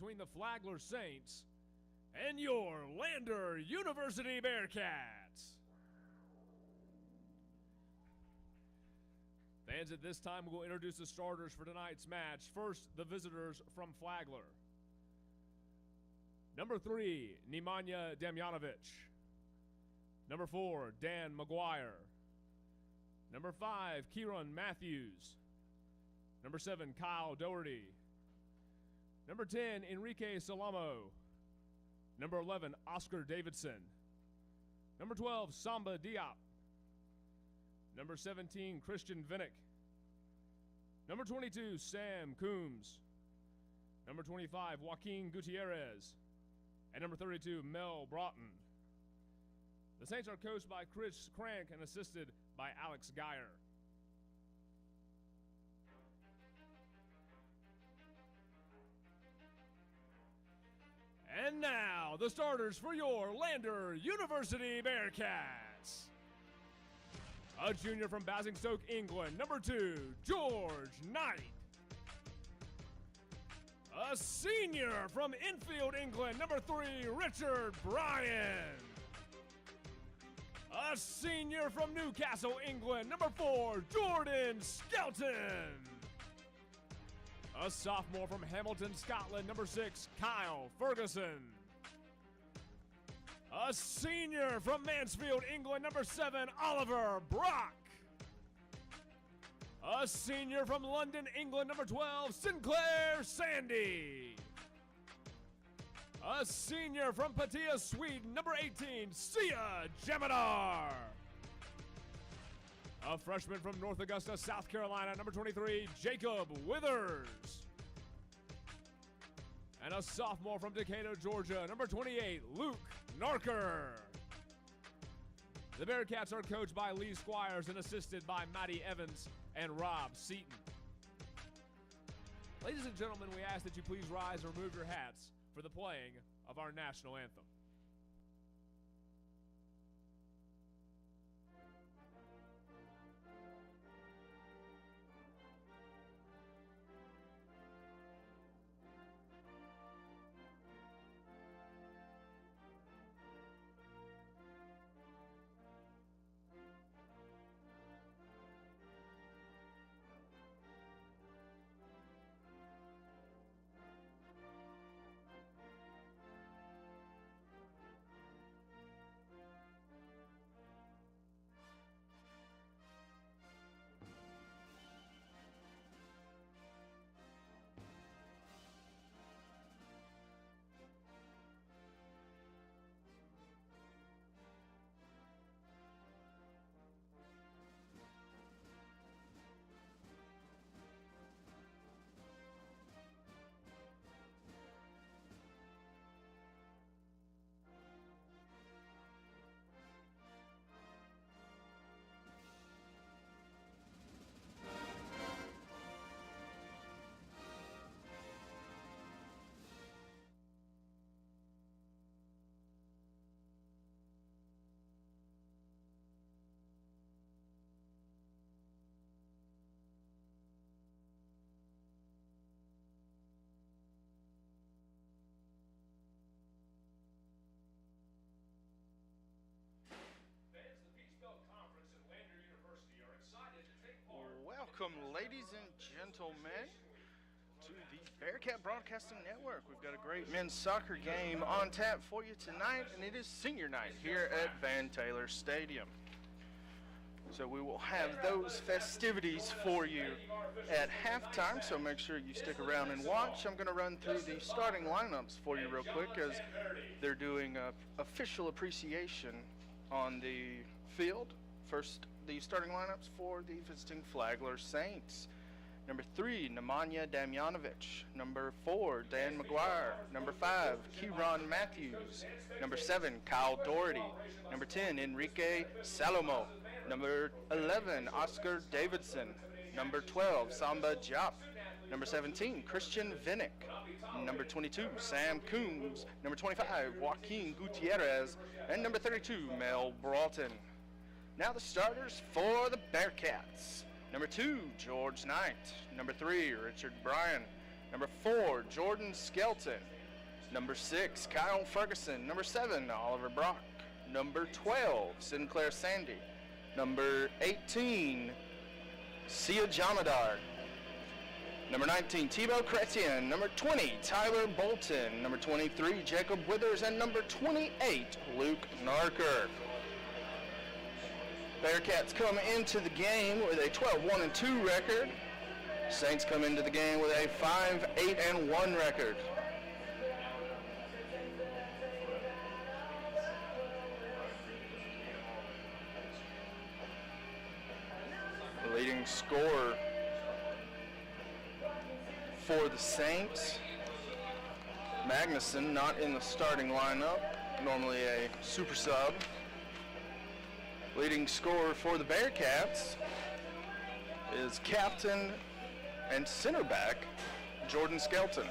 between the Flagler Saints and your Lander University Bearcats. Fans, at this time, we'll introduce the starters for tonight's match. First, the visitors from Flagler. Number 3, Nemanja Damjanovic. Number 4, Dan McGuire. Number 5, Kieran Matthews. Number 7, Kyle Doherty. Number 10, Enrique Salamo. Number 11, Oscar Davidson. Number 12, Samba Diop. Number 17, Christian Vinnick. Number 22, Sam Coombs. Number 25, Joaquin Gutierrez. And number 32, Mel Broughton. The Saints are coached by Chris Crank and assisted by Alex Geyer. And now, the starters for your Lander University Bearcats. A junior from Basingstoke, England, number 2, George Knight. A senior from Enfield, England, number 3, Richard Bryan. A senior from Newcastle, England, number 4, Jordan Skelton. A sophomore from Hamilton, Scotland, number 6, Kyle Ferguson. A senior from Mansfield, England, number 7, Oliver Brock. A senior from London, England, number 12, Sinclair Sandy. A senior from Patia, Sweden, number 18, Sia Jemadar. A freshman from North Augusta, South Carolina, number 23, Jacob Withers. And a sophomore from Decatur, Georgia, number 28, Luke Narker. The Bearcats are coached by Lee Squires and assisted by Matty Evans and Rob Seaton. Ladies and gentlemen, we ask that you please rise and remove your hats for the playing of our national anthem. Conference and Lander University are excited to take part. Welcome, ladies and gentlemen, to the Bearcat Broadcasting Network. We've got a great men's soccer game on tap for you tonight, and it is senior night here at Van Taylor Stadium. So we will have those festivities for you at halftime, so make sure you stick around and watch. I'm going to run through the starting lineups for you real quick as they're doing official appreciation on the field. First, the starting lineups for the visiting Flagler Saints. Number 3, Nemanja Damjanovic. Number 4, Dan McGuire. Number 5, Kieran Matthews. Number 7, Kyle Doherty. Number 10, Enrique Salomo. Number 11, Oscar Davidson. Number 12, Samba Diop. Number 17, Christian Vinnick. Number 22, Sam Coombs. Number 25, Joaquin Gutierrez. And number 32, Mel Broughton. Now the starters for the Bearcats. Number 2, George Knight. Number 3, Richard Bryan. Number 4, Jordan Skelton. Number 6, Kyle Ferguson. Number 7, Oliver Brock. Number 12, Sinclair Sandy. Number 18, Sia Jamadar. Number 19, Thibaut Chrétien. Number 20, Tyler Bolton. Number 23, Jacob Withers. And number 28, Luke Narker. Bearcats come into the game with a 12-1-2 record. Saints come into the game with a 5-8-1 record. Leading scorer for the Saints, Magnuson, not in the starting lineup, normally a super sub. Leading scorer for the Bearcats is captain and center back Jordan Skelton.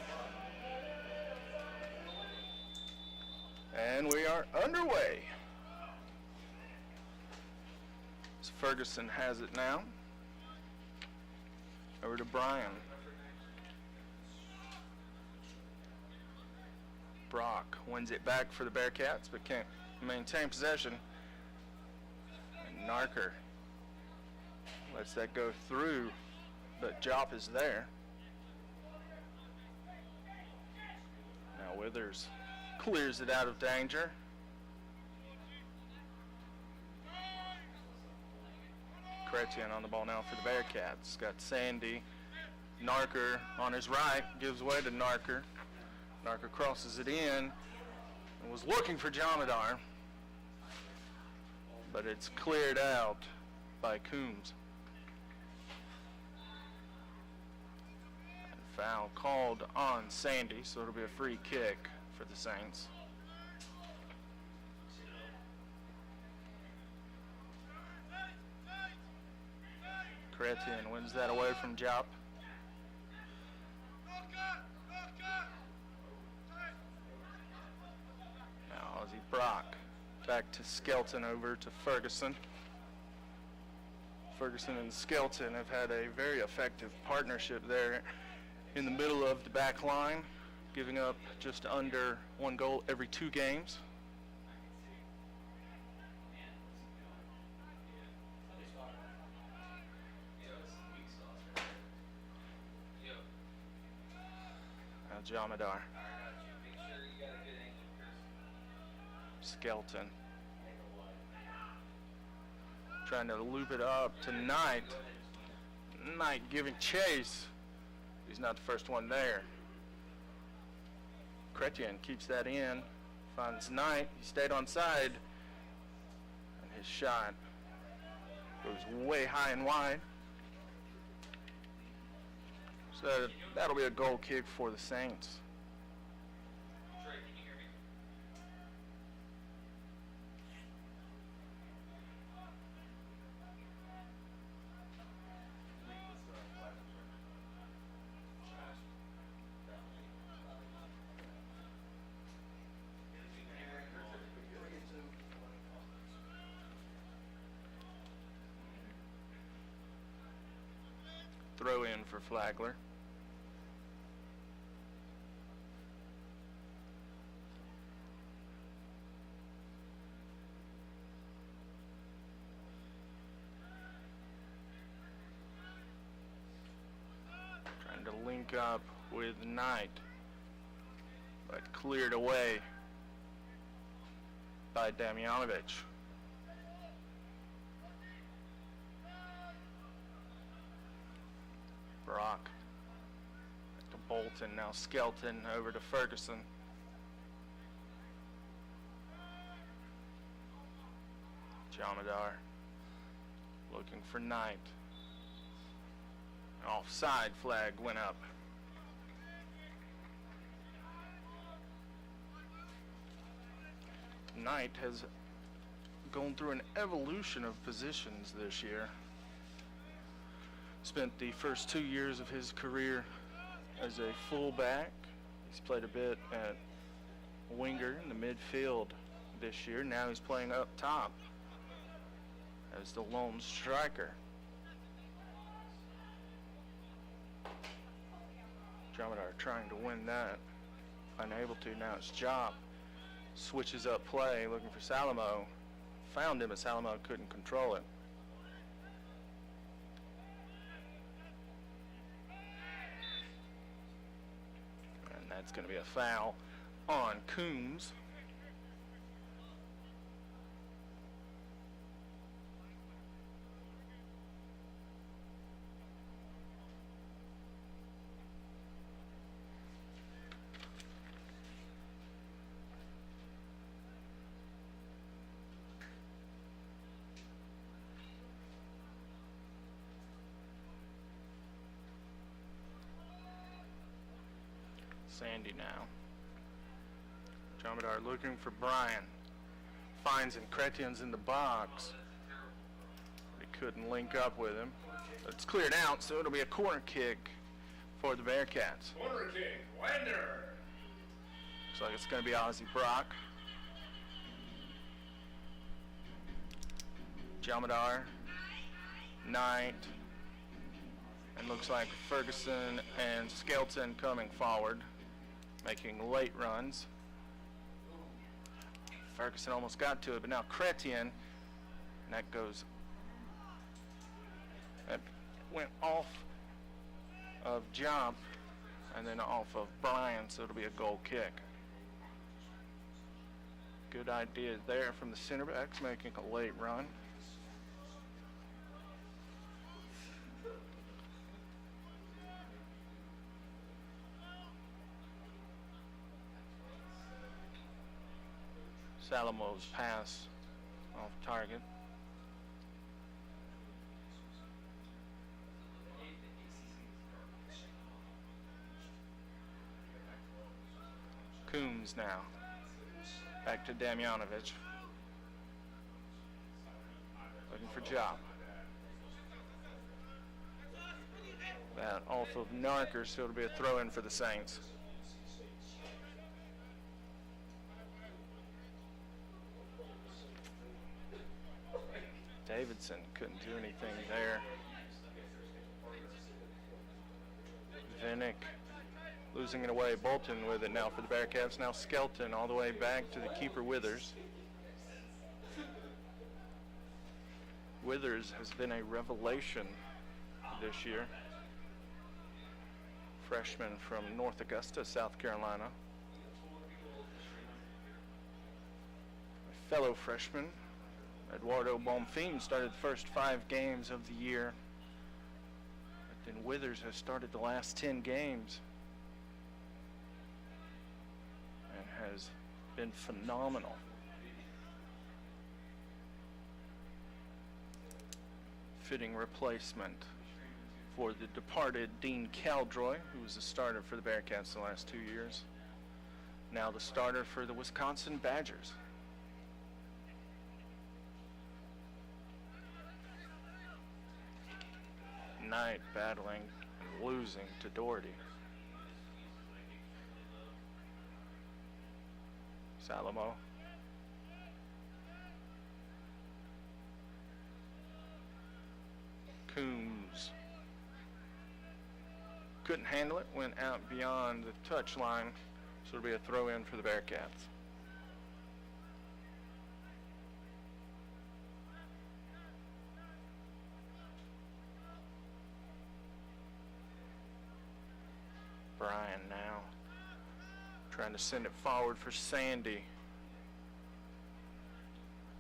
And we are underway. So Ferguson has it now. Over to Brian. Brock wins it back for the Bearcats, but can't maintain possession. And Narker lets that go through, but Jop is there. Now Withers clears it out of danger. Chrétien on the ball now for the Bearcats. Got Sandy. Narker on his right, gives way to Narker. Narker crosses it in and was looking for Jamadar, but it's cleared out by Coombs. And foul called on Sandy, so it'll be a free kick for the Saints. Chrétien wins that away from Jop. Now Ozzy Brock back to Skelton, over to Ferguson. Ferguson and Skelton have had a very effective partnership there in the middle of the back line, giving up just under 1 goal every 2 games. Jamadar. Skelton. Trying to loop it up to Knight. Knight giving chase. He's not the first one there. Chrétien keeps that in. Finds Knight. He stayed on side. And his shot goes way high and wide. So that'll be a goal kick for the Saints. Throw in for Flagler. Link up with Knight, but cleared away by Damjanovic. Brock to Bolton, now Skelton over to Ferguson. Jamadar looking for Knight. Offside flag went up. Knight has gone through an evolution of positions this year. Spent the first 2 years of his career as a fullback. He's played a bit at winger in the midfield this year. Now he's playing up top as the lone striker. Jomidar trying to win that. Unable to. Now it's Job. Switches up play, looking for Salamo. Found him, but Salamo couldn't control it. And that's going to be a foul on Coombs. Sandy now. Jomidar looking for Brian. Finds him. Chrétien's in the box. He couldn't link up with him. It's cleared out, so it'll be a corner kick for the Bearcats. Corner kick, Wander. Looks like it's going to be Ozzie Brock. Jomidar, Knight, and looks like Ferguson and Skelton coming forward, making late runs. Ferguson almost got to it, but now Chrétien, and that went off of Job and then off of Brian, so it'll be a goal kick. Good idea there from the center backs, making a late run. Salamo's pass off target. Coombs now. Back to Damjanovic. Looking for Job. That off of Narker, so it'll be a throw-in for the Saints. Davidson couldn't do anything there. Vinnick losing it away. Bolton with it now for the Bearcats. Now Skelton all the way back to the keeper Withers. Withers has been a revelation this year. Freshman from North Augusta, South Carolina. A fellow freshman, Eduardo Bonfim, started the first 5 games of the year. But then Withers has started the last 10 games and has been phenomenal. Fitting replacement for the departed Dean Caldroy, who was the starter for the Bearcats the last 2 years. Now the starter for the Wisconsin Badgers. Knight battling and losing to Doherty. Salamo. Coombs. Couldn't handle it, went out beyond the touch line, so it'll be a throw-in for the Bearcats. Brian now trying to send it forward for Sandy,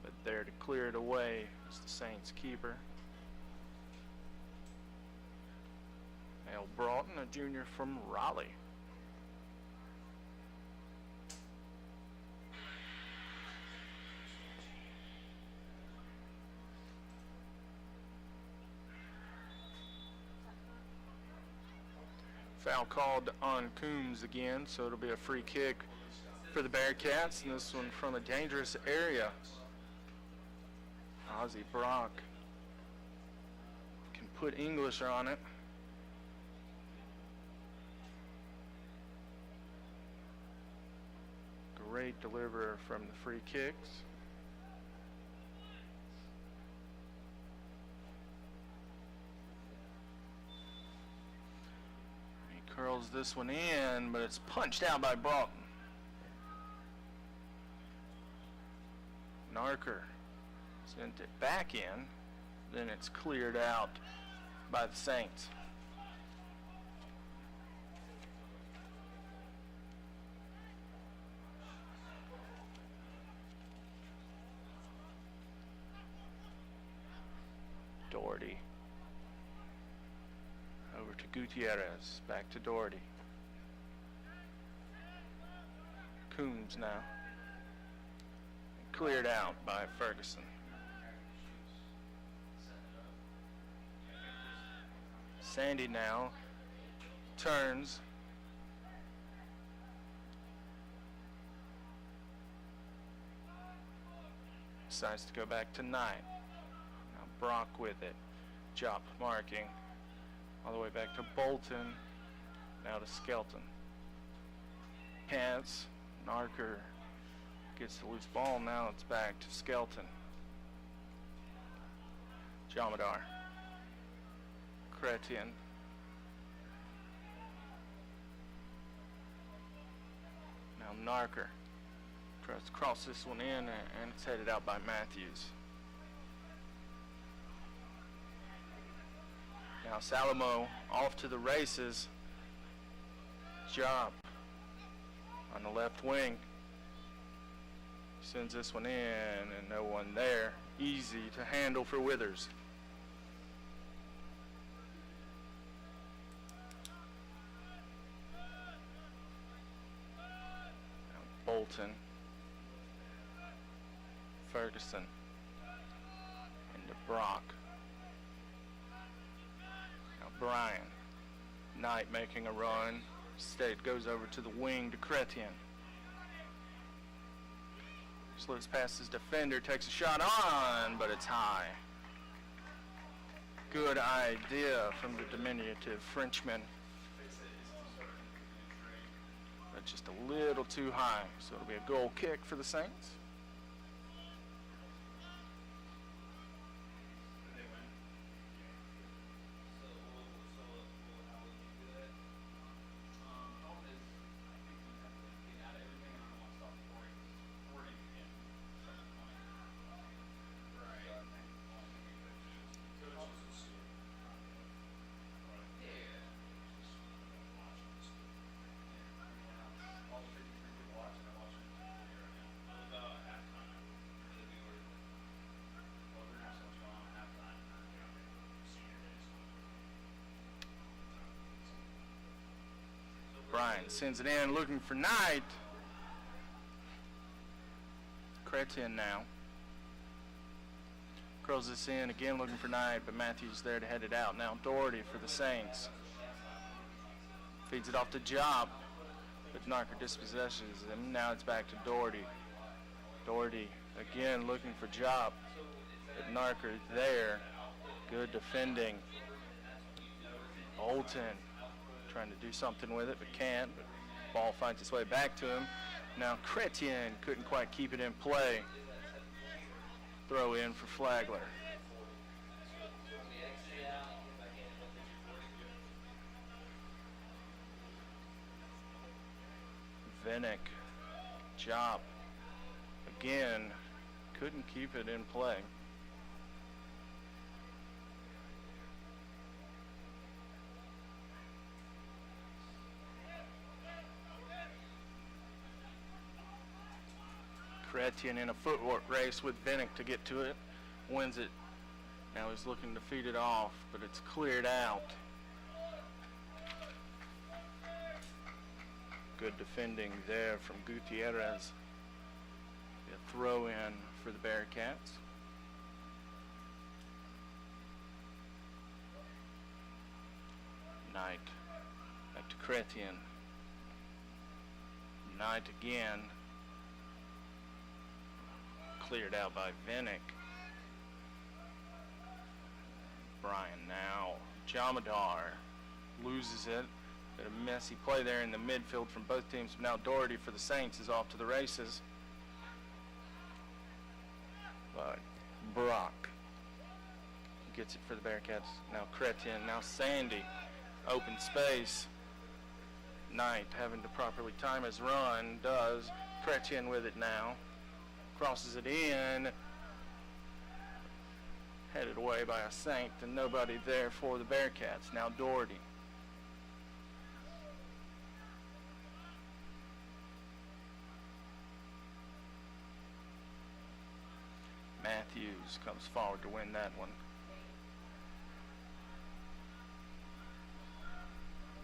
but there to clear it away is the Saints keeper. Al Broughton, a junior from Raleigh. Foul called on Coombs again, so it'll be a free kick for the Bearcats, and this one from a dangerous area. Ozzie Brock can put English on it. Great deliverer from the free kicks. He curls drills this one in, but it's punched out by Broughton. Narker sent it back in, then it's cleared out by the Saints. Doherty. Over to Gutierrez. Back to Doherty. Coombs now. Cleared out by Ferguson. Sandy now turns. Decides to go back to 9. Now Brock with it. Jop marking. All the way back to Bolton. Now to Skelton. Pants. Narker gets the loose ball. Now it's back to Skelton. Jamadar. Chrétien. Now Narker tries to cross this one in, and it's headed out by Matthews. Now Salomo off to the races. Job on the left wing. Sends this one in, and no one there. Easy to handle for Withers. Bolton, Ferguson, into Brock. Now Bryan, Knight making a run. State goes over to the wing to Chrétien. Slips past his defender, takes a shot on, but it's high. Good idea from the diminutive Frenchman. But just a little too high, so it'll be a goal kick for the Saints. Bryan sends it in, looking for Knight. Chrétien now. Curls this in, again looking for Knight, but Matthews there to head it out. Now Doherty for the Saints. Feeds it off to Job, but Narker dispossesses him. Now it's back to Doherty. Doherty again looking for Job, but Narker there. Good defending. Bolton trying to do something with it, but can't. But ball finds its way back to him. Now Chrétien couldn't quite keep it in play. Throw in for Flagler. Vinnick, Job, again, couldn't keep it in play. Chrétien in a footwork race with Vinnick to get to it, wins it. Now he's looking to feed it off, but it's cleared out. Good defending there from Gutierrez. A throw in for the Bearcats. Knight back to Chrétien. Knight again. Cleared out by Vinnick. Bryan now. Jamadar loses it. Bit of messy play there in the midfield from both teams. Now Doherty for the Saints is off to the races. But Brock gets it for the Bearcats. Now Chrétien. Now Sandy. Open space. Knight having to properly time his run, does. Chrétien with it now. Crosses it in. Headed away by a Saint, and nobody there for the Bearcats. Now Doherty. Matthews comes forward to win that one.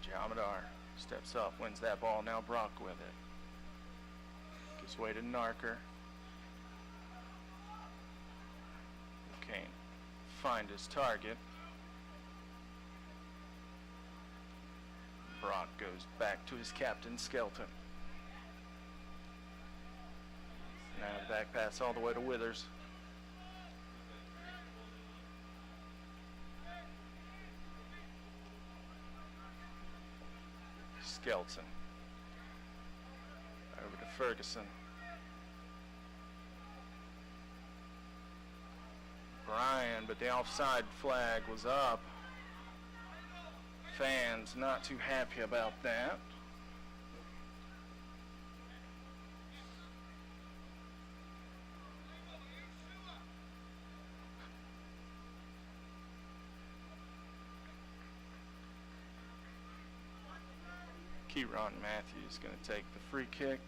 Jamadar steps up, wins that ball. Now Brock with it. Gives way to Narker. Can't find his target. Brock goes back to his captain, Skelton. Now the back pass all the way to Withers. Skelton. Over to Ferguson. Bryan, but the offside flag was up. Fans not too happy about that. Kieran Matthews going to take the free kick.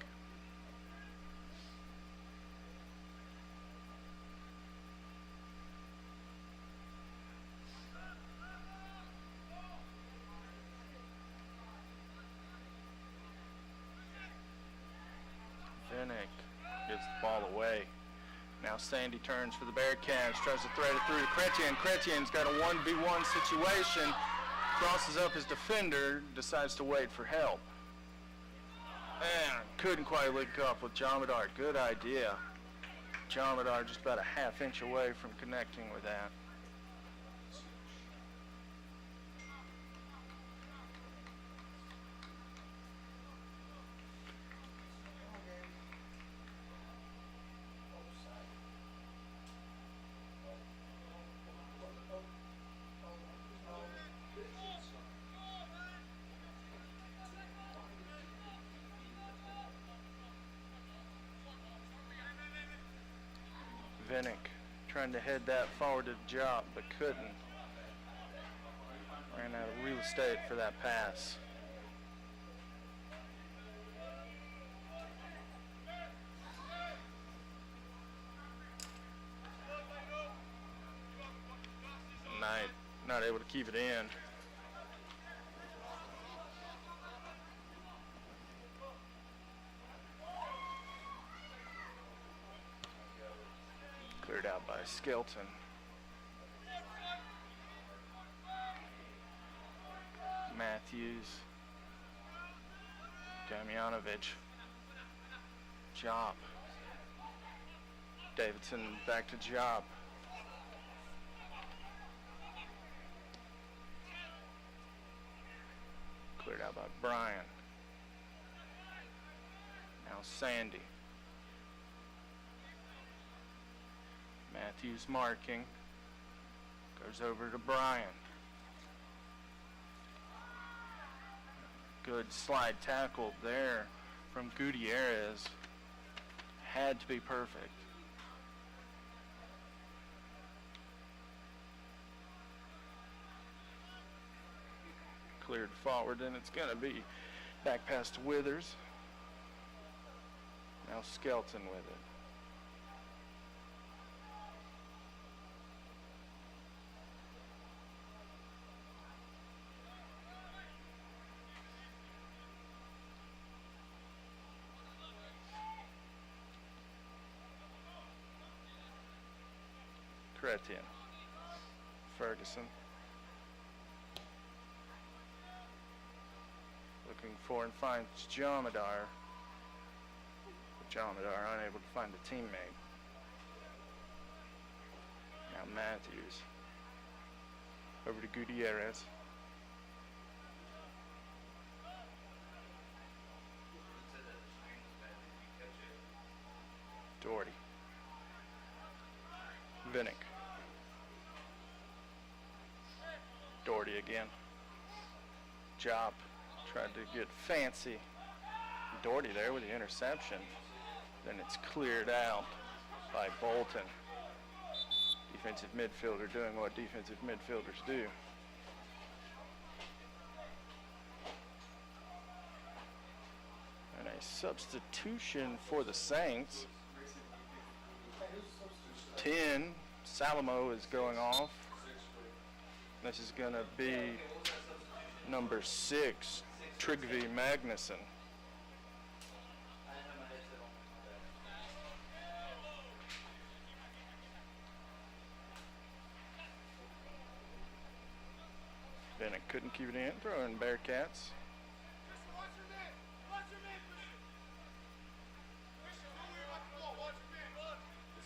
Vinnick gets the ball away. Now Sandy turns for the Bearcats, tries to thread it through to Chrétien. Chrétien's got a 1v1 situation. Crosses up his defender, decides to wait for help. And couldn't quite link up with Jamadar. Good idea. Jamadar just about a half inch away from connecting with that. Vinnick trying to head that forward to Job, but couldn't. Ran out of real estate for that pass. Knight not able to keep it in. Cleared out by Skelton. Matthews. Damjanovic. Job. Davidson back to Job. Cleared out by Bryan. Now Sandy. Matthews marking. Goes over to Bryan. Good slide tackle there from Gutierrez. Had to be perfect. Cleared forward, and it's going to be back past Withers. Now Skelton with it. Chrétien. Ferguson. Looking for and finds Jamadar. But Jamadar unable to find a teammate. Now Matthews. Over to Gutierrez. Doherty. Vinnick. Doherty again. Job Tried to get fancy. Doherty there with the interception. Then it's cleared out by Bolton. Defensive midfielder doing what defensive midfielders do. And a substitution for the Saints. 10, Salamo is going off. This is going to be number 6, Trygve Magnuson. Bennett couldn't keep it in, throwing Bearcats.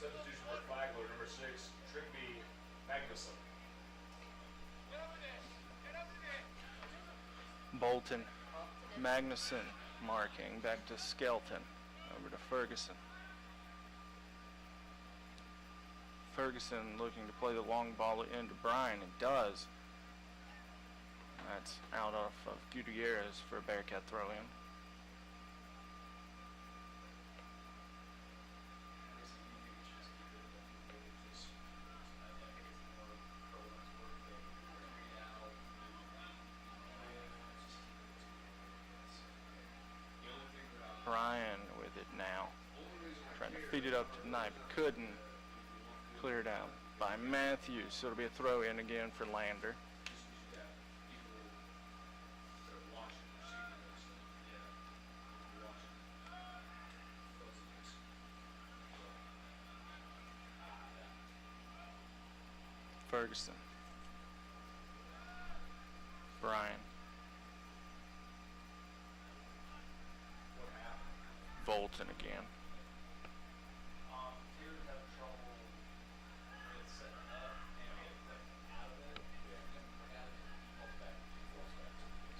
Substitution for Flagler, number 6, Trygve Magnuson. Bolton, Magnuson marking, back to Skelton, over to Ferguson. Ferguson looking to play the long ball into Bryan, it does. That's out off of Gutierrez for a Bearcat throw-in. Bryan with it now. Trying to feed it up to Knight, but couldn't. Cleared out by Matthews, so it'll be a throw-in again for Lander. Ferguson. Bryan. Bolton again.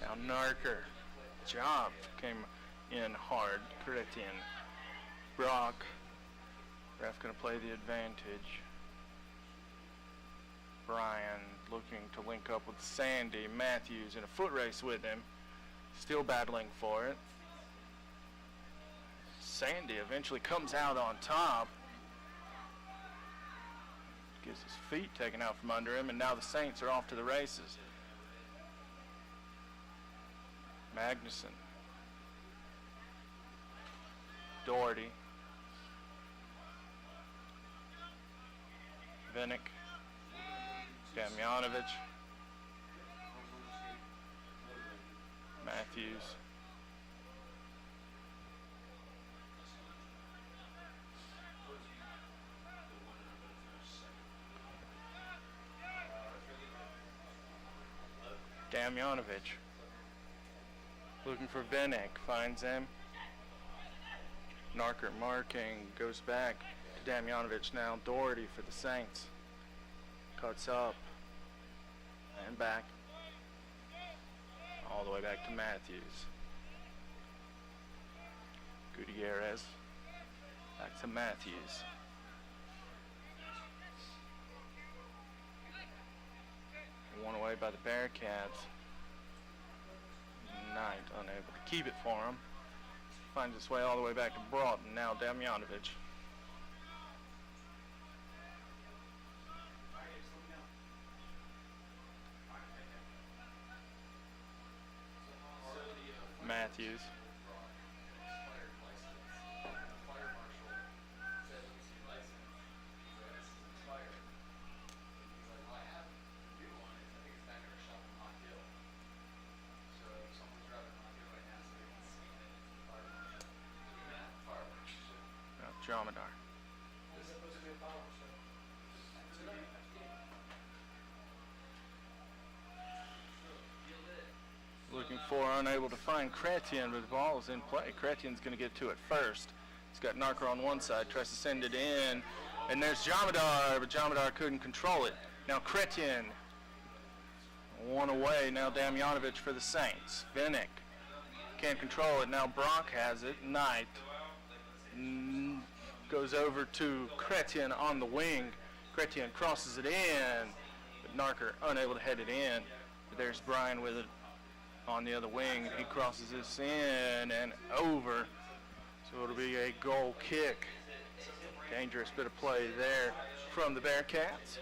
Now Narker. Job came in hard. Correct in. Brock. Ref going to play the advantage. Bryan looking to link up with Sandy. Matthews in a foot race with him. Still battling for it. Sandy eventually comes out on top. Gets his feet taken out from under him, and now the Saints are off to the races. Magnuson. Doherty. Vinnick. Damjanovic. Matthews. Damjanovic. Looking for Vinnick. Finds him. Narker marking. Goes back to Damjanovic now. Doherty for the Saints. Cuts up. And back. All the way back to Matthews. Gutierrez. Back to Matthews. One away by the Bearcats. Knight unable to keep it for him. Finds its way all the way back to Broughton. Now Damjanovic. Matthews. Dromedar. Looking for, unable to find Chrétien, but the ball is in play. Chrétien's going to get to it first. He's got Narker on one side, tries to send it in, and there's Dromedar, but Dromedar couldn't control it. Now Chrétien, one away. Now Damjanovic for the Saints. Vinnick can't control it. Now Brock has it. Knight goes over to Chrétien on the wing. Chrétien crosses it in, but Narker unable to head it in. But there's Bryan with it. on the other wing. He crosses this in and over. So it'll be a goal kick. Dangerous bit of play there from the Bearcats.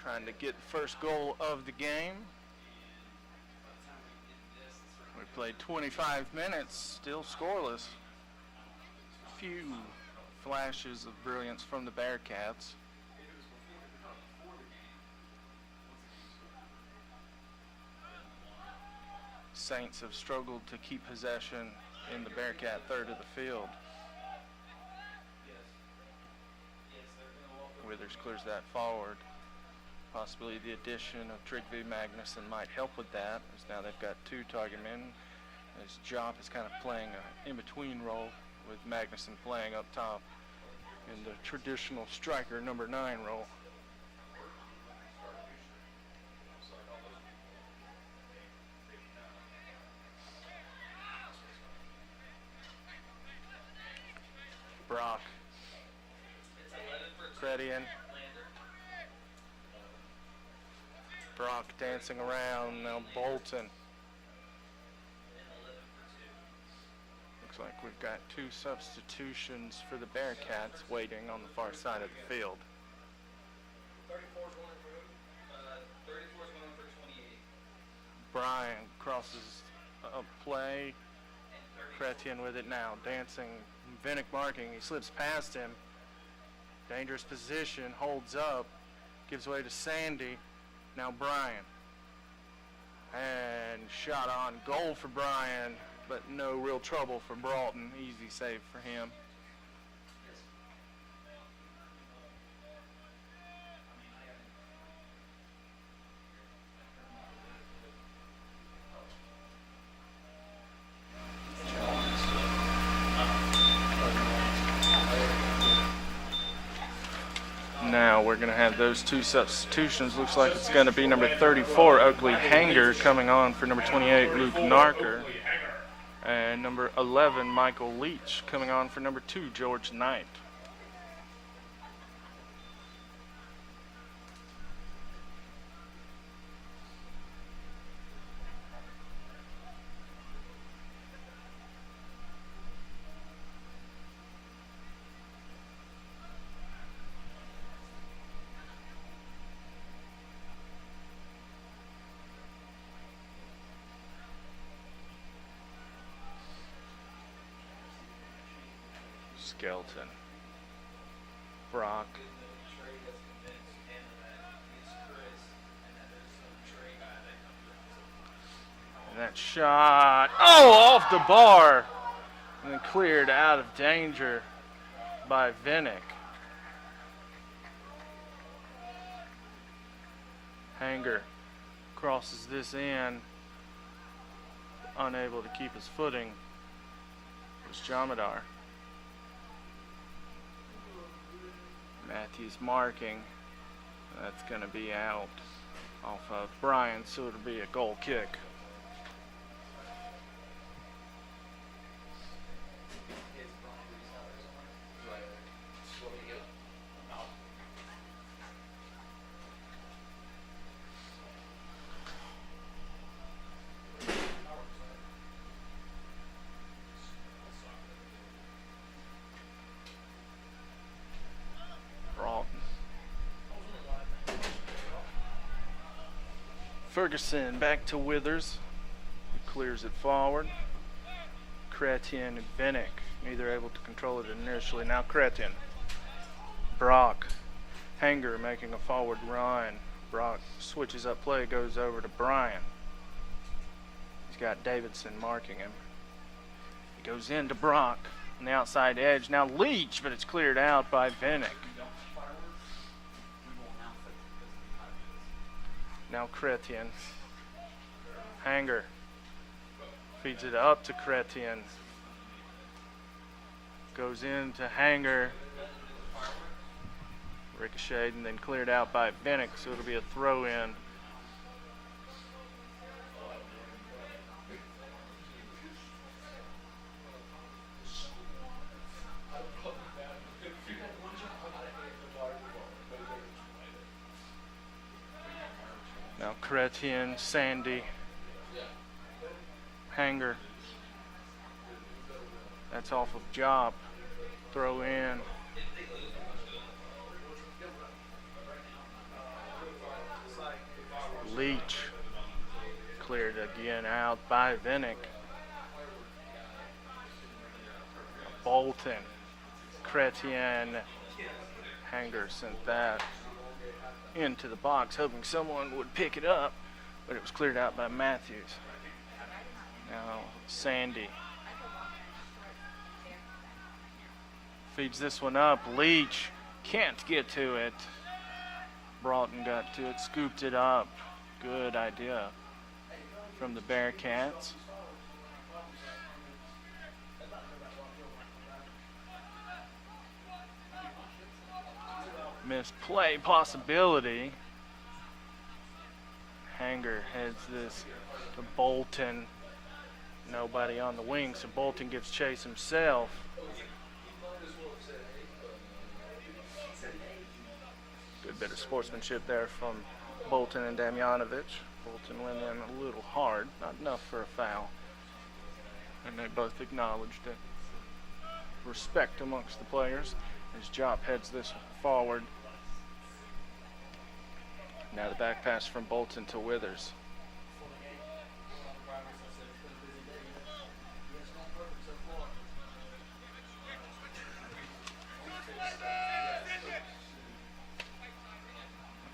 Trying to get the first goal of the game. We played 25 minutes, still scoreless. Few flashes of brilliance from the Bearcats. Saints have struggled to keep possession in the Bearcat third of the field. Withers clears that forward. Possibly the addition of Trigby Magnuson might help with that, as now they've got two target men. As Jop is kind of playing an in-between role, with Magnuson playing up top in the traditional striker number 9 role. Brock. Credian. Brock dancing around, now Bolton. Looks like we've got 2 substitutions for the Bearcats waiting on the far side of the field. 34's going for 28. Brian crosses a play. Chrétien with it now, dancing. Vinnick marking, he slips past him. Dangerous position, holds up, gives way to Sandy. Now Brian. And shot on goal for Brian, but no real trouble for Broughton. Easy save for him. Now we're going to have those 2 substitutions. Looks like it's going to be number 34, Oakley Hanger, coming on for number 28, Luke Narker. And number 11, Michael Leach, coming on for number 2, George Knight. Skelton. Brock. And that shot, off the bar, and then cleared out of danger by Vinnick. Hanger crosses this in, unable to keep his footing. It was Jamadar. Matthews marking. That's going to be out off of Brian, so it'll be a goal kick. Ferguson back to Withers, who clears it forward. Chrétien and Vinnick, neither able to control it initially. Now Chrétien. Brock. Hanger making a forward run. Brock switches up play, goes over to Brian. He's got Davidson marking him. He goes into Brock on the outside edge. Now Leach, but it's cleared out by Vinnick. Now Chrétien. Hanger feeds it up to Chrétien. Goes into Hanger. Ricocheted and then cleared out by Vinnick, so it'll be a throw in. Chrétien, Sandy, Hanger. That's off of Job. Throw in. Leach. Cleared again out by Vinnick. Bolton. Chrétien. Hanger sent that into the box, hoping someone would pick it up, but it was cleared out by Matthews. Now Sandy feeds this one up. Leach can't get to it. Broughton got to it, scooped it up. Good idea from the Bearcats. Misplay possibility. Hanger heads this to Bolton. Nobody on the wing, so Bolton gives chase himself. Good bit of sportsmanship there from Bolton and Damjanovic. Bolton went in a little hard, not enough for a foul. And they both acknowledged it. Respect amongst the players as Jop heads this forward. Now the back pass from Bolton to Withers.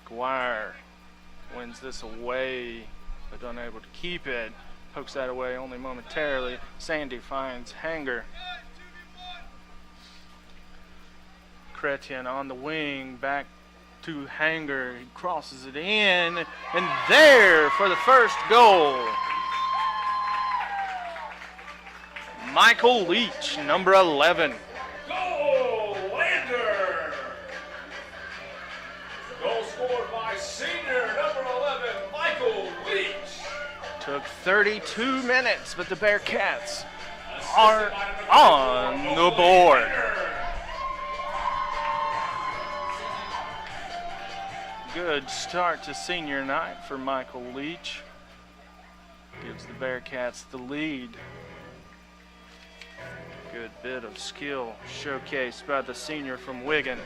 McGuire wins this away, but unable to keep it. Pokes that away only momentarily. Sandy finds Hanger. Chrétien on the wing, back to Hanger. He crosses it in, and there for the first goal. Michael Leach, number 11. Goal, Lander! Goal scored by senior number 11, Michael Leach. Took 32 minutes, but the Bearcats are on the board. Good start to senior night for Michael Leach. Gives the Bearcats the lead. Good bit of skill showcased by the senior from Wigan.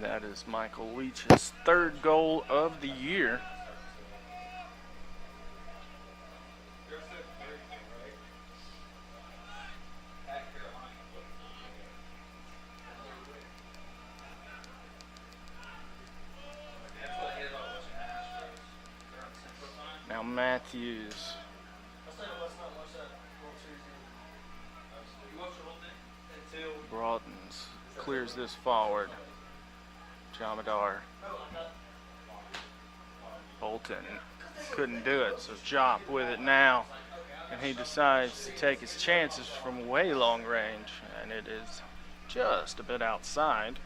That is Michael Leach's third goal of the year. Now Matthews. Broughton clears this forward. Jamadar. Bolton couldn't do it, so Jop with it now. And he decides to take his chances from way long range, and it is just a bit outside.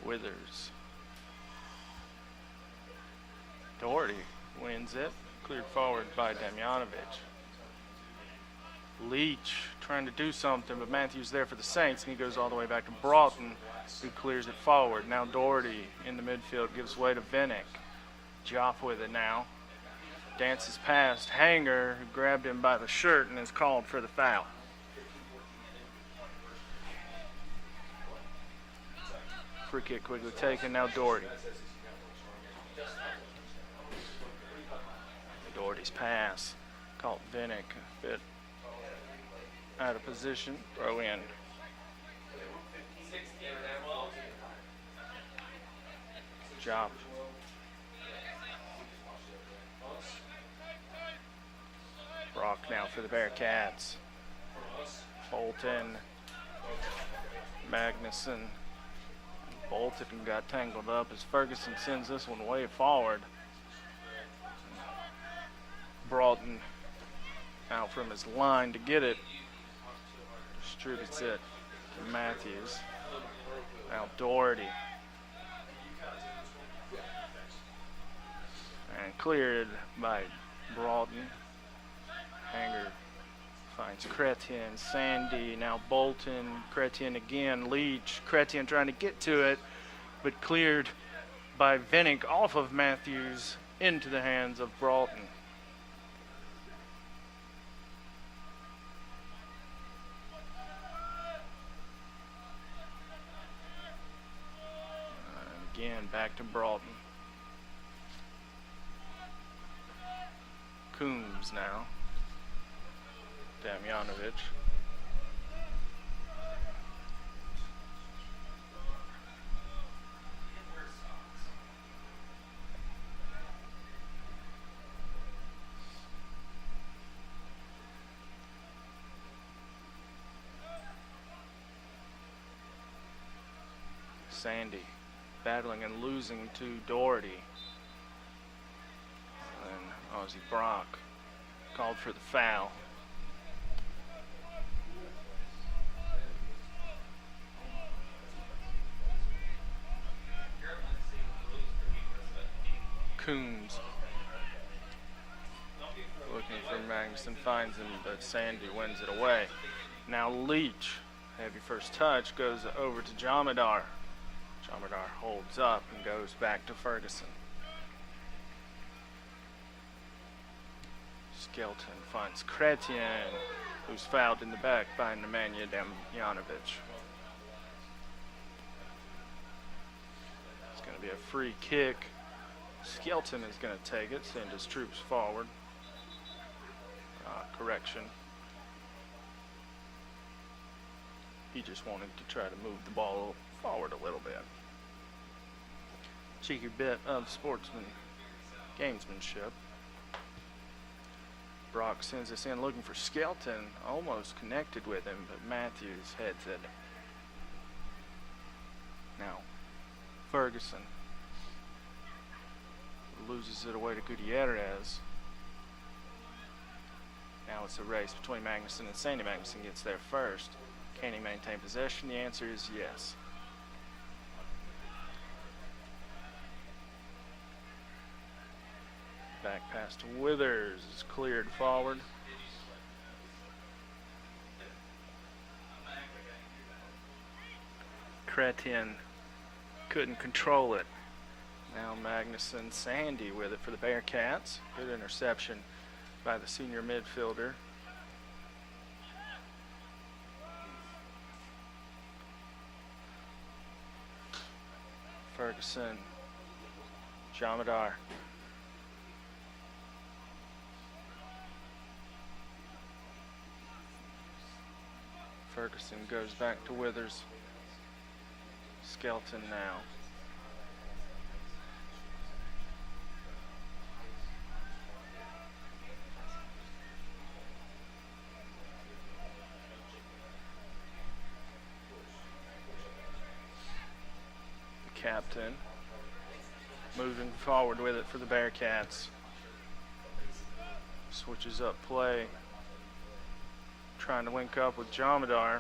Withers. Doherty wins it. Cleared forward by Damjanovic. Leach trying to do something, but Matthews there for the Saints, and he goes all the way back to Broughton, who clears it forward. Now Doherty in the midfield gives way to Vinnick. Jop with it now. Dances past Hanger, who grabbed him by the shirt and is called for the foul. Free kick quickly taken, now Doherty. Doherty's pass. Caught Vinnick a bit out of position. Throw in. Job. Brock now for the Bearcats. Bolton. Magnuson. Bolton got tangled up as Ferguson sends this one way forward. Broughton out from his line to get it. Distributes it to Matthews. Now Doherty. And cleared by Broughton. Hanger finds Chrétien, Sandy, now Bolton, Chrétien again, Leach, Chrétien trying to get to it, but cleared by Vinnick off of Matthews into the hands of Broughton. Again, back to Broughton. Coombs now. Damjanovic. Sandy battling and losing to Doherty. And Ozzie Brock called for the foul. Coombs looking for Magnuson, finds him, but Sandy wins it away. Now Leach, heavy first touch, goes over to Jamadar. Jamadar holds up and goes back to Ferguson. Skelton finds Chrétien, who's fouled in the back by Nemanja Damjanovic. It's going to be a free kick. Skelton is going to take it, send his troops forward. Correction. He just wanted to try to move the ball forward a little bit. Cheeky bit of gamesmanship. Brock sends us in looking for Skelton, almost connected with him, but Matthews heads it. Now, Ferguson loses it away to Gutierrez. Now it's a race between Magnuson and Sandy. Magnuson gets there first. Can he maintain possession? The answer is yes. Back pass to Withers is cleared forward. Chrétien couldn't control it. Now Magnuson, Sandy with it for the Bearcats. Good interception by the senior midfielder. Ferguson, Jamadar. Ferguson goes back to Withers. Skelton now. The captain moving forward with it for the Bearcats. Switches up play. Trying to link up with Jamadar.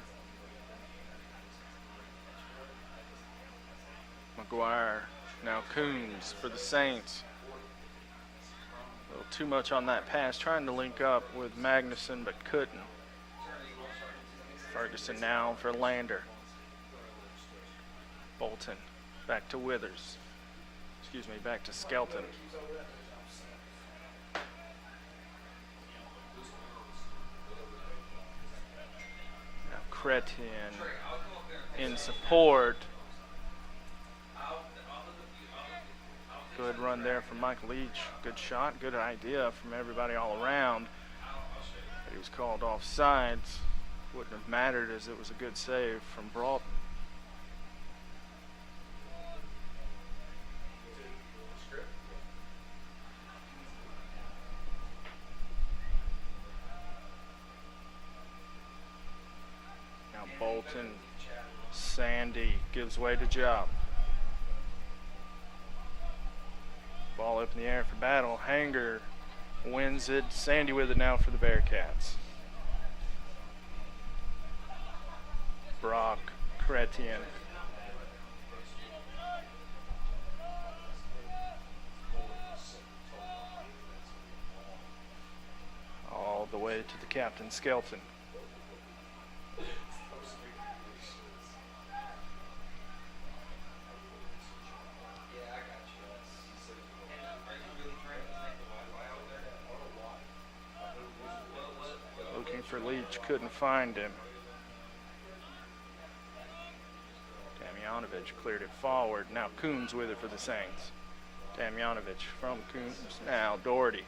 McGuire, now Coombs for the Saints. A little too much on that pass, trying to link up with Magnuson but couldn't. Ferguson now for Lander. Bolton back to Withers. Back to Skelton. Chrétien in support. Good run there from Mike Leach. Good shot, good idea from everybody all around. But he was called offsides. Wouldn't have mattered as it was a good save from Broughton. Bolton, Sandy gives way to Job. Ball up in the air for Battle. Hanger wins it. Sandy with it now for the Bearcats. Brock, Chrétien. All the way to the captain, Skelton. Looking for Leach, couldn't find him. Damjanovic cleared it forward. Now Coons with it for the Saints. Damjanovic from Coons. Now Doherty.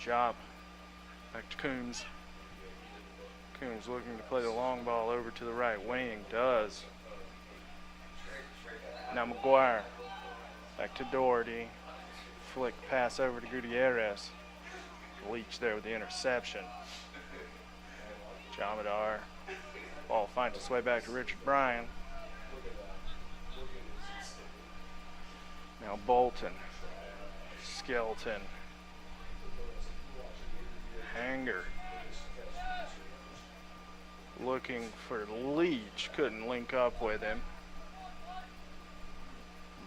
Job. Back to Coons. Coons looking to play the long ball over to the right wing. Does. Now McGuire. Back to Doherty. Flick pass over to Gutierrez. Leach there with the interception. Jamadar. Ball finds its way back to Richard Bryan. Now Bolton. Skelton. Hanger. Looking for Leach. Couldn't link up with him.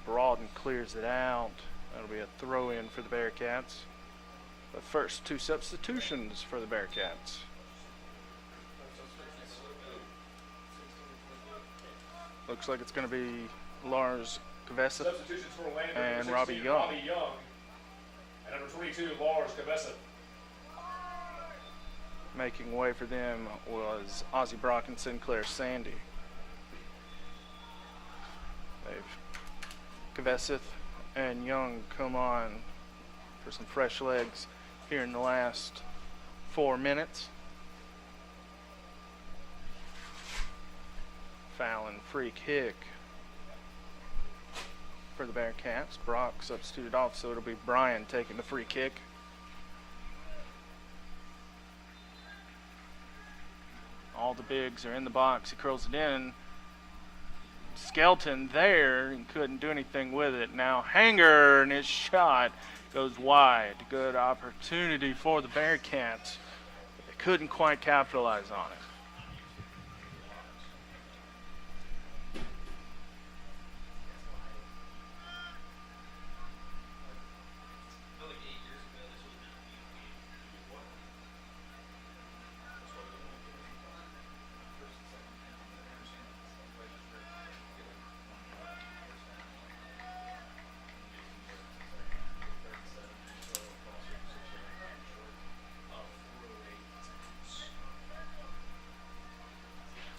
Broughton clears it out. That'll be a throw in for the Bearcats. The first two substitutions for the Bearcats. Looks like it's going to be Lars Kveseth Substitutions for Orlando, and number Robbie 16, Young. Robbie Young. And number 22, Lars Kveseth. Making way for them was Ozzie Brock and Sinclair Sandy. They've Kveseth and Young come on for some fresh legs here in the last 4 minutes. Foul and free kick for the Bearcats. Brock substituted off, so it'll be Bryan taking the free kick. All the bigs are in the box. He curls it in. Skelton there and couldn't do anything with it. Now Hanger, and his shot goes wide. Good opportunity for the Bearcats. They couldn't quite capitalize on it.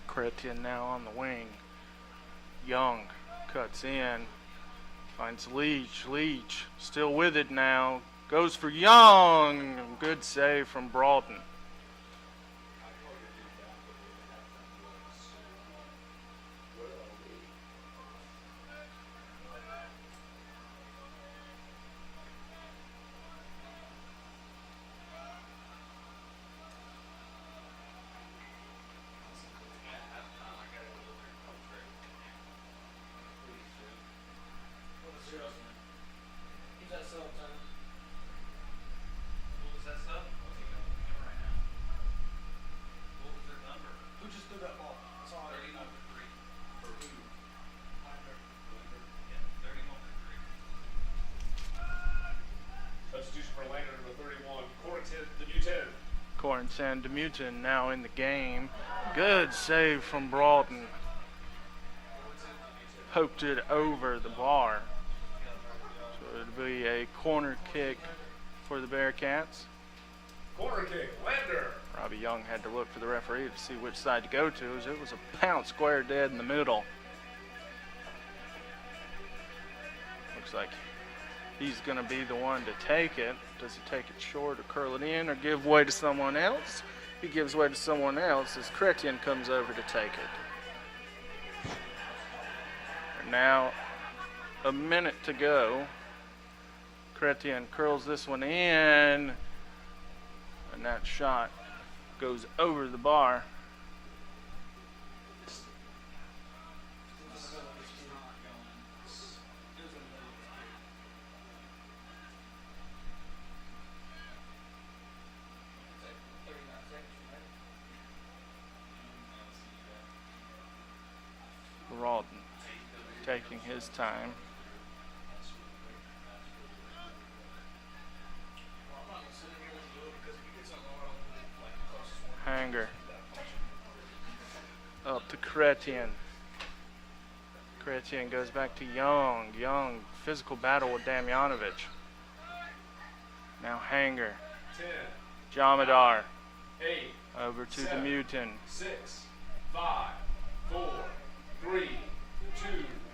Chrétien now on the wing. Young cuts in, finds Leach. Leach still with it now. Goes for Young. Good save from Broughton. Substitution for Orlando, number 31, Corentin Demutin now in the game. Good save from Broughton. Poked it over the bar. So it'll be a corner kick for the Bearcats. Corner kick, Lander. Robbie Young had to look for the referee to see which side to go to, as it was a pound square dead in the middle. Looks like he's going to be the one to take it. Does he take it short or curl it in or give way to someone else? He gives way to someone else as Chrétien comes over to take it. And now, a minute to go. Chrétien curls this one in, and that shot goes over the bar. taking his time. Hanger. Up to Chrétien. Chrétien goes back to Young. Young, physical battle with Damjanovic. Now Hanger. 10, Jamadar. 8, Over to 7, the Mutin. 6, 5, 4, 3, 2.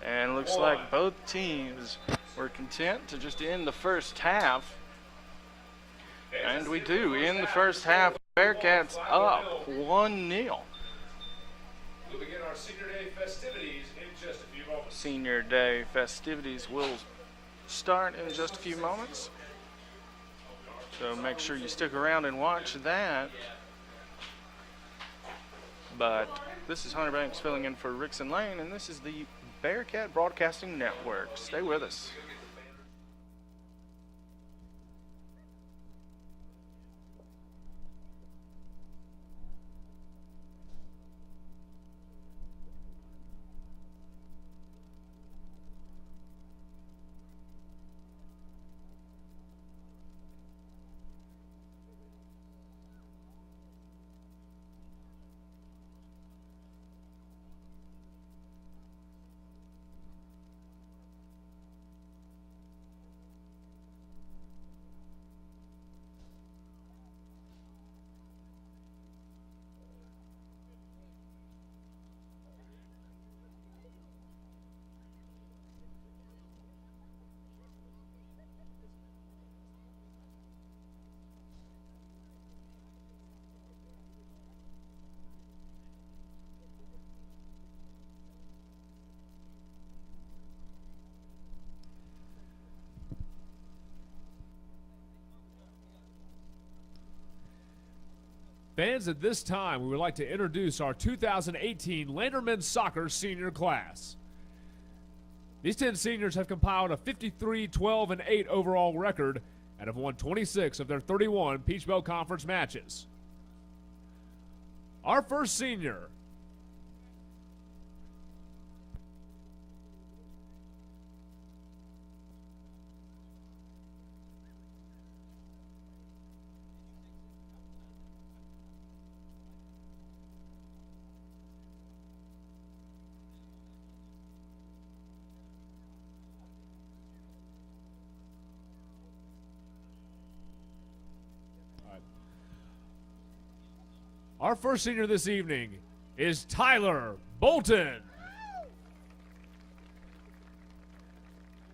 And looks like both teams were content to just end the first half. And we do. In the first half, Bearcats up 1-0. We'll begin our Senior Day festivities in just a few moments. Senior Day festivities will start in just a few moments. So make sure you stick around and watch that. But this is Hunter Banks filling in for Rickson Lane, and this is the Bearcat Broadcasting Network. Stay with us. Fans, at this time, we would like to introduce our 2018 Lander Men's Soccer Senior Class. These 10 seniors have compiled a 53-12-8 overall record and have won 26 of their 31 Peach Belt Conference matches. Our first senior Our first senior this evening is Tyler Bolton.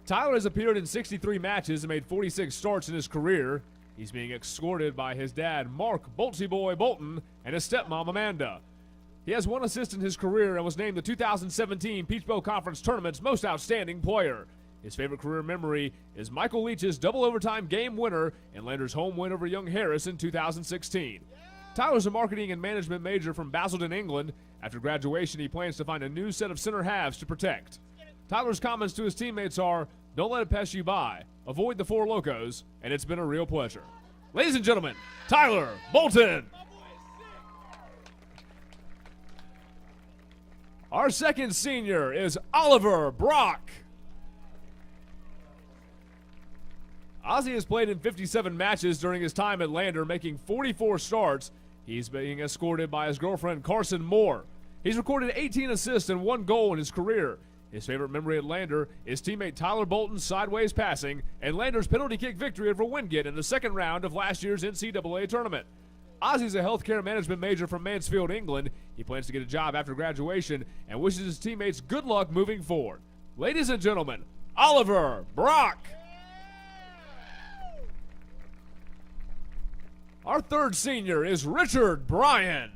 Tyler has appeared in 63 matches and made 46 starts in his career. He's being escorted by his dad, Mark Boltsy Boy Bolton, and his stepmom, Amanda. He has 1 assist in his career and was named the 2017 Peach Belt Conference Tournament's most outstanding player. His favorite career memory is Michael Leach's double overtime game winner and Lander's home win over Young Harris in 2016. Tyler's a marketing and management major from Basildon, England. After graduation, he plans to find a new set of center halves to protect. Tyler's comments to his teammates are, "Don't let it pass you by, avoid the four locos, and it's been a real pleasure." Ladies and gentlemen, Tyler Bolton. Our second senior is Oliver Brock. Ozzy has played in 57 matches during his time at Lander, making 44 starts. He's being escorted by his girlfriend, Carson Moore. He's recorded 18 assists and 1 goal in his career. His favorite memory at Lander is teammate Tyler Bolton's sideways passing and Lander's penalty kick victory over Wingate in the second round of last year's NCAA tournament. Ozzy's a healthcare management major from Mansfield, England. He plans to get a job after graduation and wishes his teammates good luck moving forward. Ladies and gentlemen, Oliver Brock. Our third senior is Richard Bryan.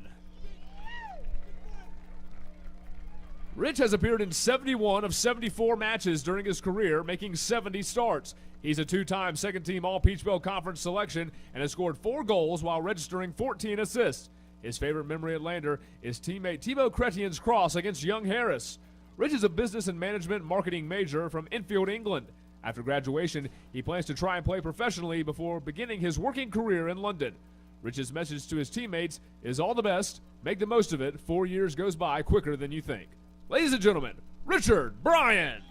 Rich has appeared in 71 of 74 matches during his career, making 70 starts. He's a 2-time second-team All-Peach Belt Conference selection and has scored 4 goals while registering 14 assists. His favorite memory at Lander is teammate Thibaut Chrétien's cross against Young Harris. Rich is a business and management marketing major from Enfield, England. After graduation, he plans to try and play professionally before beginning his working career in London. Rich's message to his teammates is all the best, make the most of it, 4 years goes by quicker than you think. Ladies and gentlemen, Richard Bryan.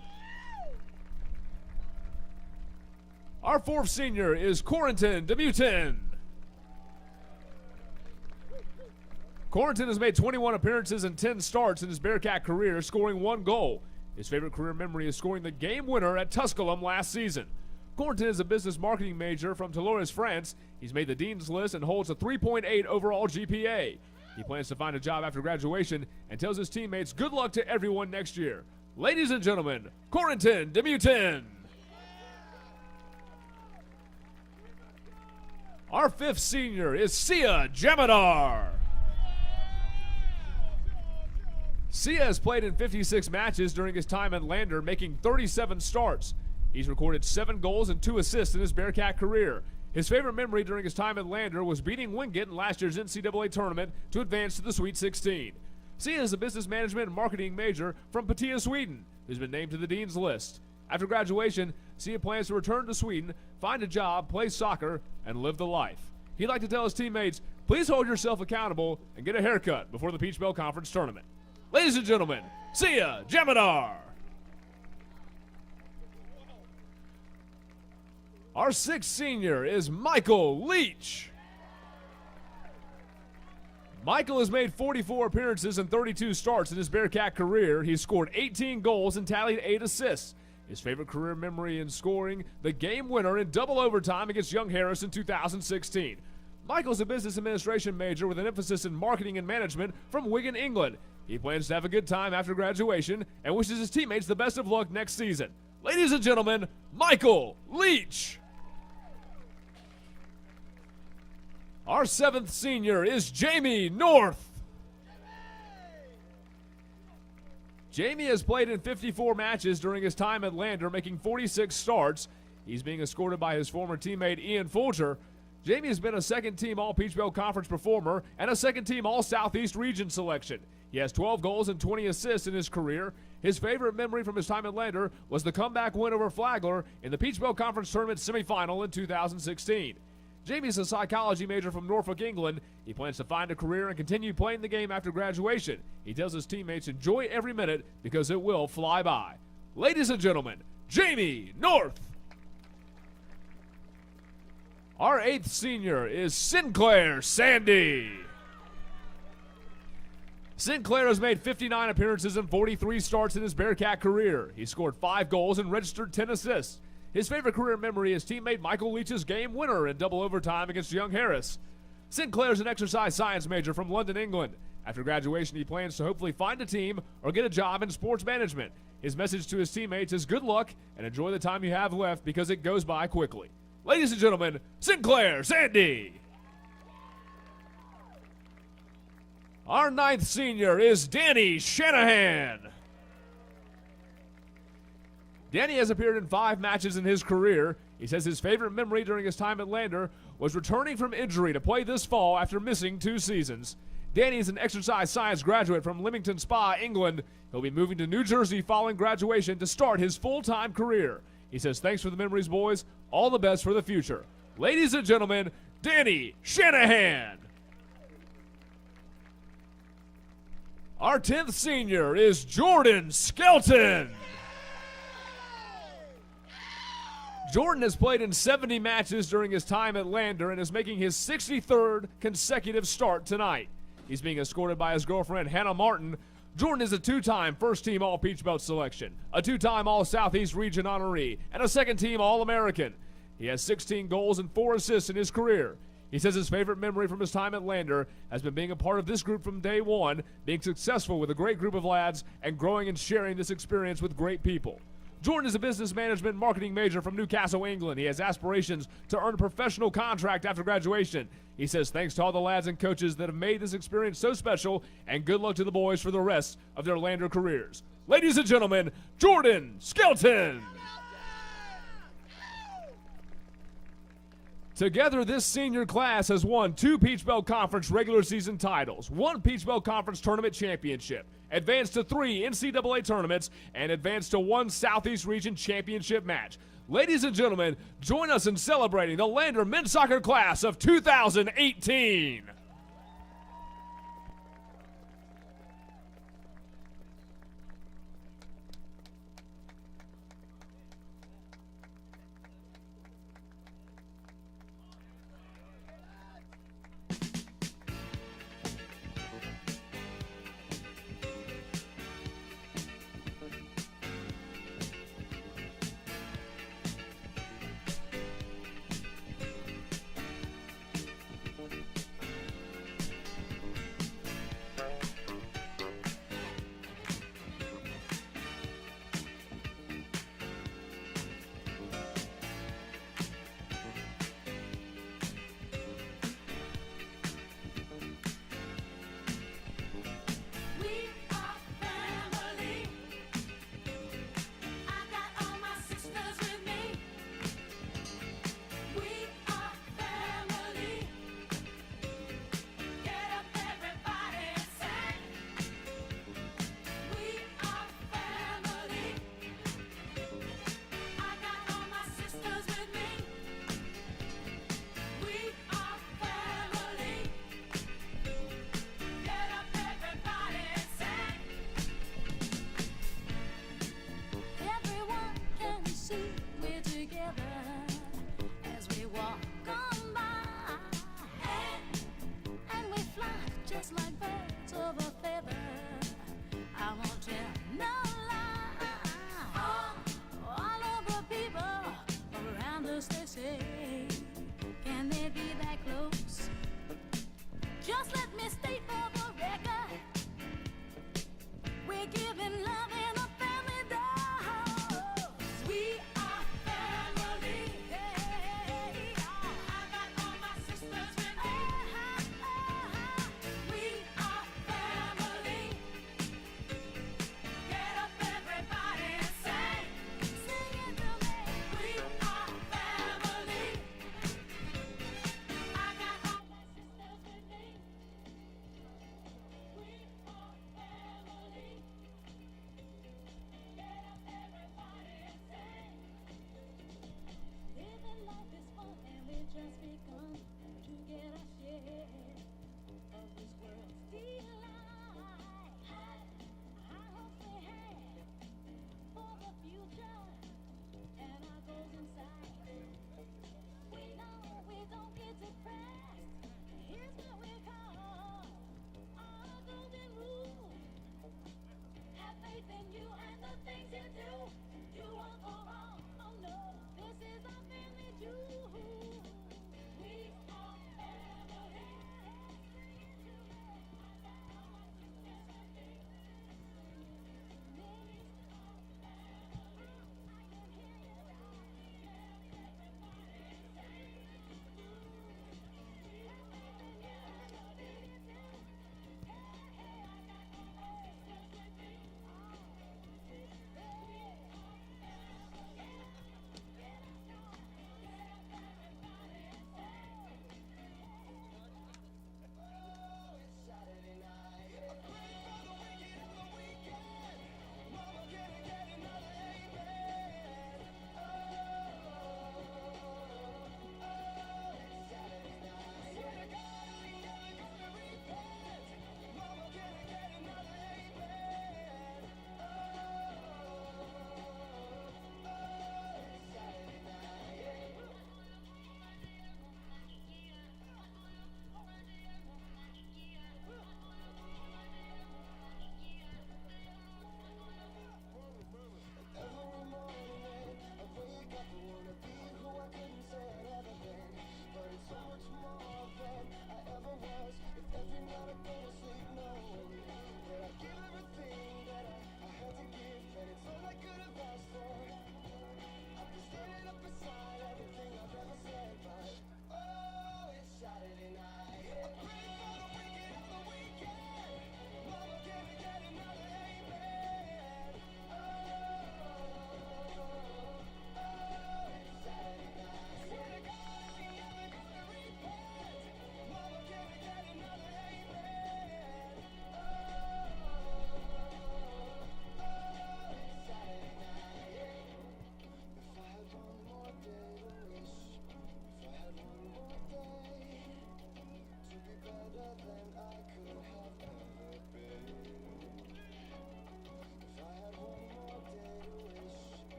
Our fourth senior is Corentin Demutin. Corentin has made 21 appearances and 10 starts in his Bearcat career, scoring 1 goal. His favorite career memory is scoring the game winner at Tusculum last season. Corentin is a business marketing major from Toulouse, France. He's made the Dean's List and holds a 3.8 overall GPA. He plans to find a job after graduation and tells his teammates good luck to everyone next year. Ladies and gentlemen, Corentin Demutin. Our fifth senior is Sia Jamadar. Sia has played in 56 matches during his time at Lander, making 37 starts. He's recorded 7 goals and 2 assists in his Bearcat career. His favorite memory during his time at Lander was beating Wingate in last year's NCAA tournament to advance to the Sweet 16. Sia is a business management and marketing major from Patia, Sweden, who's been named to the Dean's List. After graduation, Sia plans to return to Sweden, find a job, play soccer, and live the life. He'd like to tell his teammates, please hold yourself accountable and get a haircut before the Peach Belt Conference tournament. Ladies and gentlemen, Sia Jamadar. Our sixth senior is Michael Leach. Michael has made 44 appearances and 32 starts in his Bearcat career. He's scored 18 goals and tallied 8 assists. His favorite career memory in scoring the game winner in double overtime against Young Harris in 2016. Michael's a business administration major with an emphasis in marketing and management from Wigan, England. He plans to have a good time after graduation and wishes his teammates the best of luck next season. Ladies and gentlemen, Michael Leach. Our seventh senior is Jamie North. Jamie has played in 54 matches during his time at Lander, making 46 starts. He's being escorted by his former teammate Ian Fulcher. Jamie has been a second-team All-Peach Belt Conference performer and a second-team All-Southeast Region selection. He has 12 goals and 20 assists in his career. His favorite memory from his time at Lander was the comeback win over Flagler in the Peach Belt Conference Tournament semifinal in 2016. Jamie is a psychology major from Norfolk, England. He plans to find a career and continue playing the game after graduation. He tells his teammates enjoy every minute because it will fly by. Ladies and gentlemen, Jamie North. Our eighth senior is Sinclair Sandy. Sinclair has made 59 appearances and 43 starts in his Bearcat career. He scored 5 goals and registered 10 assists. His favorite career memory is teammate Michael Leach's game winner in double overtime against Young Harris. Sinclair is an exercise science major from London, England. After graduation, he plans to hopefully find a team or get a job in sports management. His message to his teammates is good luck and enjoy the time you have left because it goes by quickly. Ladies and gentlemen, Sinclair Sandy. Our ninth senior is Danny Shanahan. Danny has appeared in 5 matches in his career. He says his favorite memory during his time at Lander was returning from injury to play this fall after missing 2 seasons. Danny is an exercise science graduate from Leamington Spa, England. He'll be moving to New Jersey following graduation to start his full-time career. He says, thanks for the memories, boys. All the best for the future. Ladies and gentlemen, Danny Shanahan. Our 10th senior is Jordan Skelton. Jordan has played in 70 matches during his time at Lander and is making his 63rd consecutive start tonight. He's being escorted by his girlfriend, Hannah Martin. Jordan is a 2-time first-team All-Peach Belt selection, a 2-time All-Southeast Region honoree, and a second-team All-American. He has 16 goals and 4 assists in his career. He says his favorite memory from his time at Lander has been being a part of this group from day one, being successful with a great group of lads, and growing and sharing this experience with great people. Jordan is a business management marketing major from Newcastle, England. He has aspirations to earn a professional contract after graduation. He says thanks to all the lads and coaches that have made this experience so special, and good luck to the boys for the rest of their Lander careers. Ladies and gentlemen, Jordan Skelton. Together, this senior class has won 2 Peach Belt Conference regular season titles, 1 Peach Belt Conference tournament championship, advanced to 3 NCAA tournaments, and advanced to 1 Southeast Region championship match. Ladies and gentlemen, join us in celebrating the Lander men's soccer class of 2018.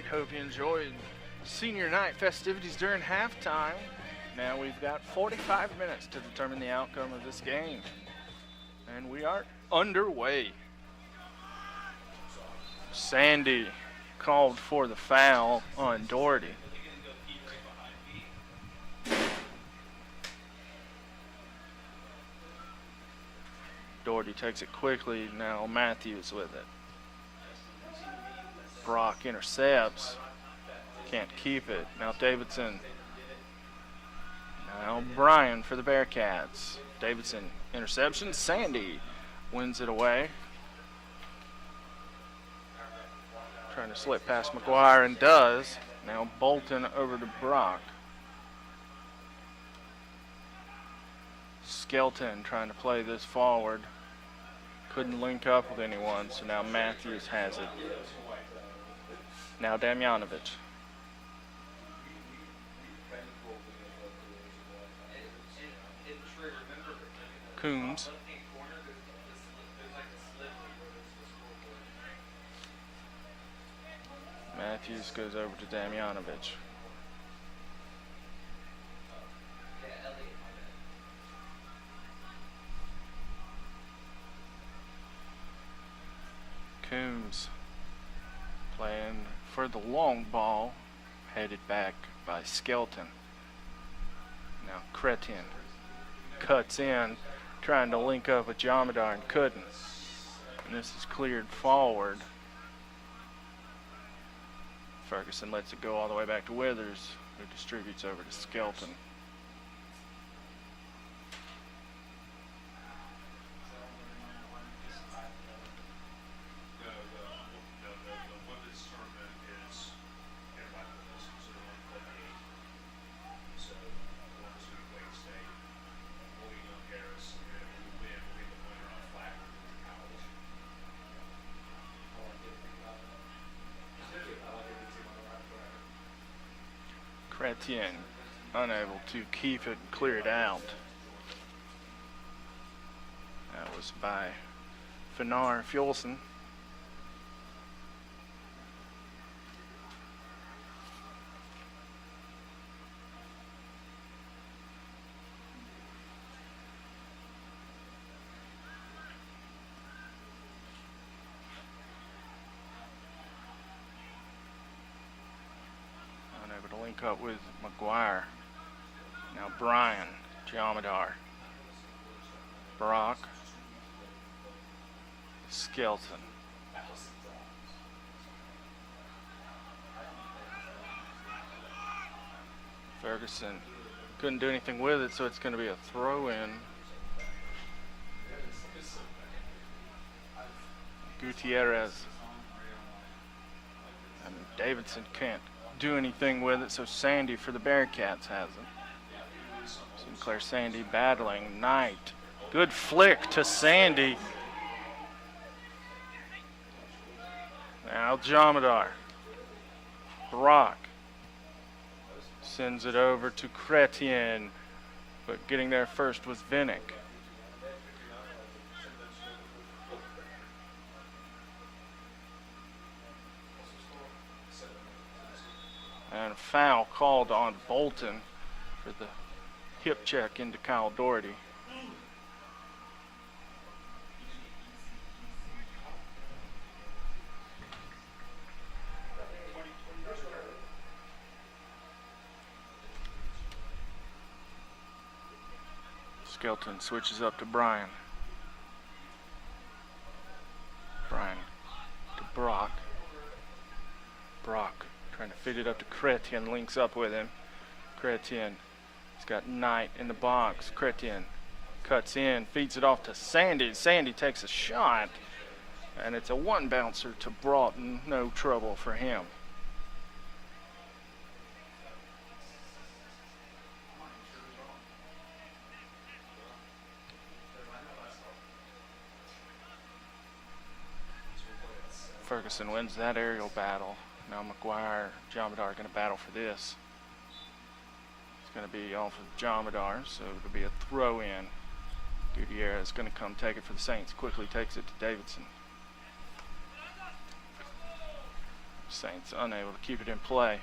right. Hope you enjoyed senior night festivities during halftime. Now we've got 45 minutes to determine the outcome of this game. And we are underway. Sandy called for the foul on Doherty. Doherty takes it quickly. Now Matthews with it. Brock intercepts. Can't keep it. Now Davidson. Now Bryan for the Bearcats. Davidson interception. Sandy wins it away. Trying to slip past McGuire and does. Now Bolton over to Brock. Skelton trying to play this forward. Couldn't link up with anyone, so now Matthews has it. Now Damjanovic. Coombs. Matthews goes over to Damjanovic. Coombs playing for the long ball, headed back by Skelton. Now Cretin cuts in, trying to link up with Jamadar and couldn't. And this is cleared forward. Ferguson lets it go all the way back to Withers, who distributes over to Skelton. Chrétien unable to keep it, clear it out. That was by Finar Fjolsen. To link up with McGuire. Now Bryan, Jamadar, Brock, Skelton. Ferguson couldn't do anything with it, so it's going to be a throw-in. Gutierrez. And Davidson can't do anything with it, so Sandy for the Bearcats has it. Sinclair Sandy battling. Knight. Good flick to Sandy. Now Jamadar. Brock sends it over to Chrétien, but getting there first was Vinnick. And a foul called on Bolton for the hip check into Kyle Doherty. Skelton switches up to Bryan. Bryan to Brock. Brock trying to feed it up to Chrétien, links up with him. Chrétien, he's got Knight in the box. Chrétien cuts in, feeds it off to Sandy. Sandy takes a shot, and it's a one bouncer to Broughton. No trouble for him. Ferguson wins that aerial battle. Now McGuire, Jamadar are going to battle for this. It's going to be off of Jamadar, so it'll be a throw-in. Gutierrez is going to come take it for the Saints. Quickly takes it to Davidson. Saints unable to keep it in play.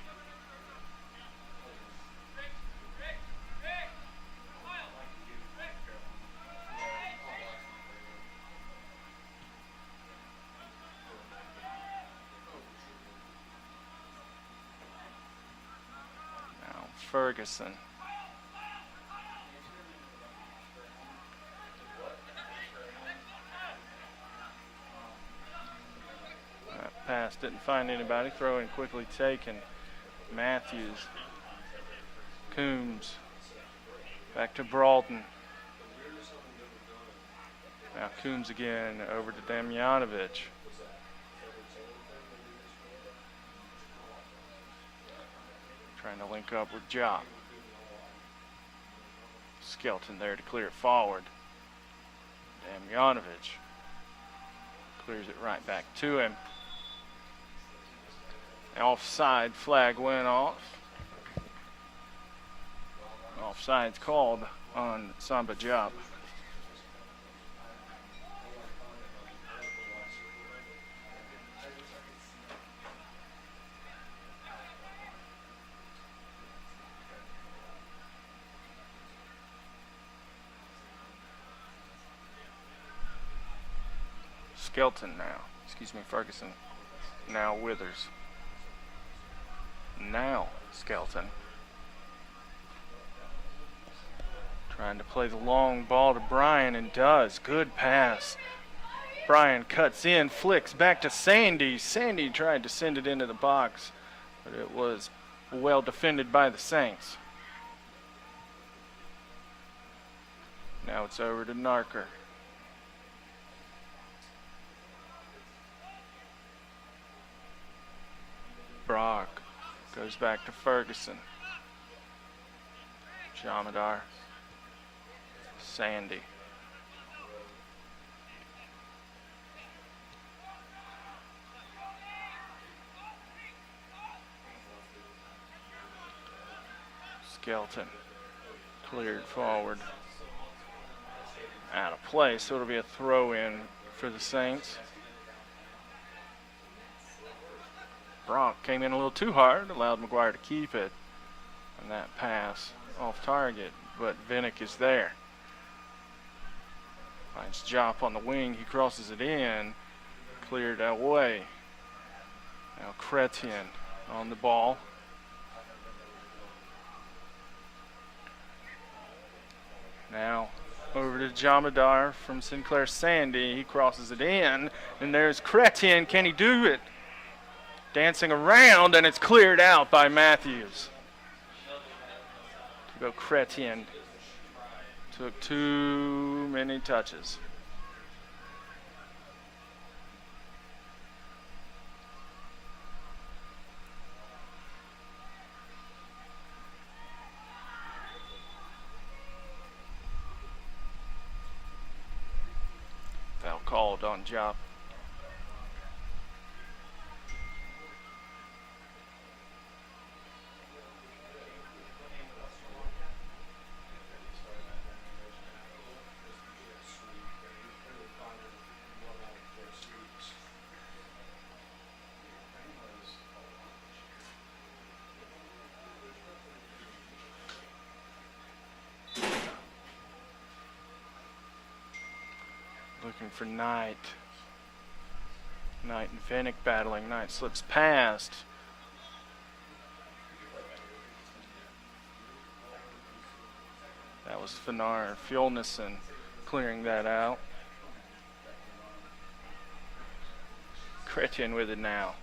Now Ferguson. That pass didn't find anybody. Throw in quickly taken. Matthews. Coombs. Back to Broughton. Now Coombs again over to Damjanovic. Trying to link up with Job. Skelton there to clear it forward. Damjanovic clears it right back to him. Offside flag went off. Offside's called on Samba Job. Skelton now. Ferguson. Now Withers. Now Skelton. Trying to play the long ball to Bryan and does. Good pass. Bryan cuts in, flicks back to Sandy. Sandy tried to send it into the box, but it was well defended by the Saints. Now it's over to Narker. Brock goes back to Ferguson. Jamadar. Sandy. Skelton. Cleared forward. Out of play, so it'll be a throw in for the Saints. Brock came in a little too hard, allowed McGuire to keep it. And that pass off target, but Vinnick is there. Finds Jop on the wing, he crosses it in, cleared away. Now Chrétien on the ball. Now over to Jamadar from Sinclair Sandy, he crosses it in, and there's Chrétien, can he do it? Dancing around, and it's cleared out by Matthews. To go Chrétien. Took too many touches. Foul called on Jop. Looking for Knight. Knight and Vinnick battling. Knight slips past. That was Fanar Fjolnison clearing that out. Chrétien with it now.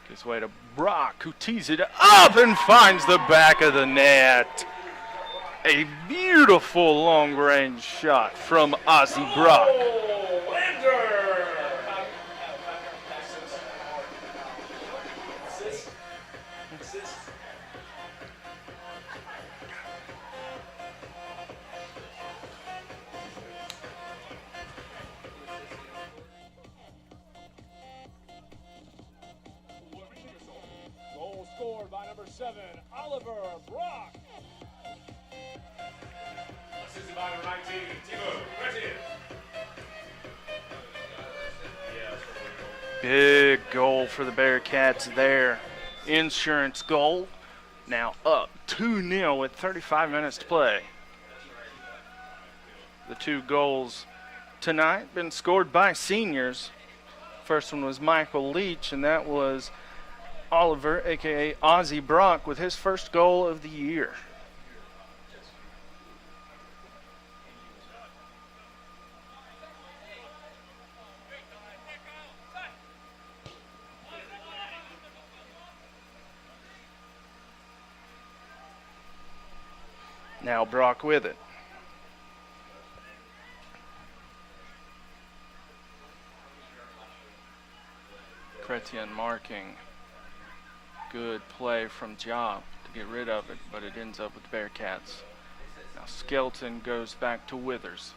Gives way to Brock, who tees it up and finds the back of the net. A beautiful long-range shot from Ozzy Brock. Goal scored by number 7, Oliver Brock. Assisted by number 19, Timo Chrétien. Big goal for the Bearcats there. Insurance goal. Now up 2-0 with 35 minutes to play. The 2 goals tonight been scored by seniors. First one was Michael Leach, and that was Oliver, a.k.a. Ozzie Brock, with his first goal of the year. Now Brock with it. Chrétien marking. Good play from Job to get rid of it, but it ends up with the Bearcats. Now Skelton goes back to Withers.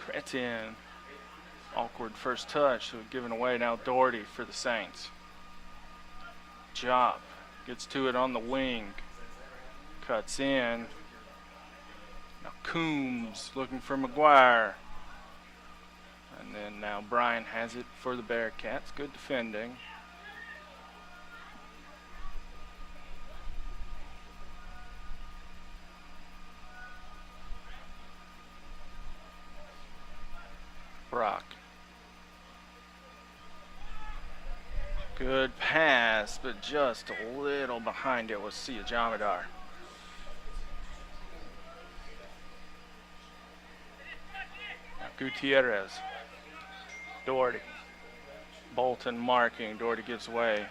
Chrétien, awkward first touch, so given away now Doherty for the Saints. Job gets to it on the wing, cuts in. Now Coombs looking for McGuire. And then now Bryan has it for the Bearcats. Good defending. Brock. Good pass, but just a little behind it was Sia Jamadar. Now Gutierrez. Doherty. Bolton marking. Doherty gives way.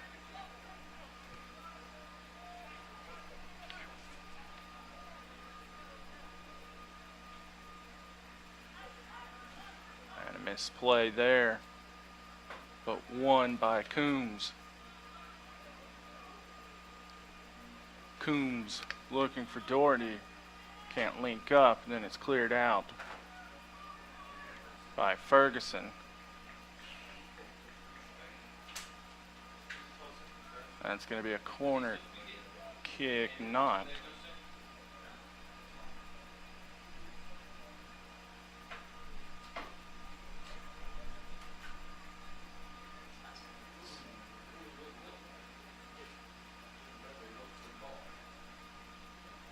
Misplay there, but won by Coombs. Coombs looking for Doherty, can't link up, and then it's cleared out by Ferguson. That's going to be a corner kick, not.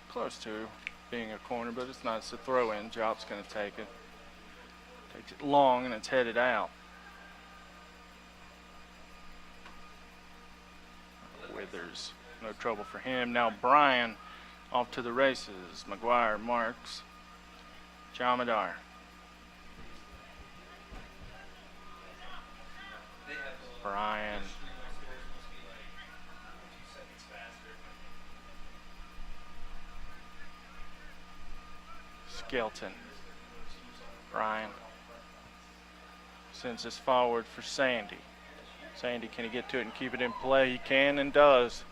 Close to being a corner, but it's not. It's a throw in. Job's going to take it. Takes it long and it's headed out. Withers, no trouble for him. Now Bryan off to the races. McGuire marks. Jamadar. Bryan. Skelton. Bryan sends this forward for Sandy. Sandy, can he get to it and keep it in play? He can and does.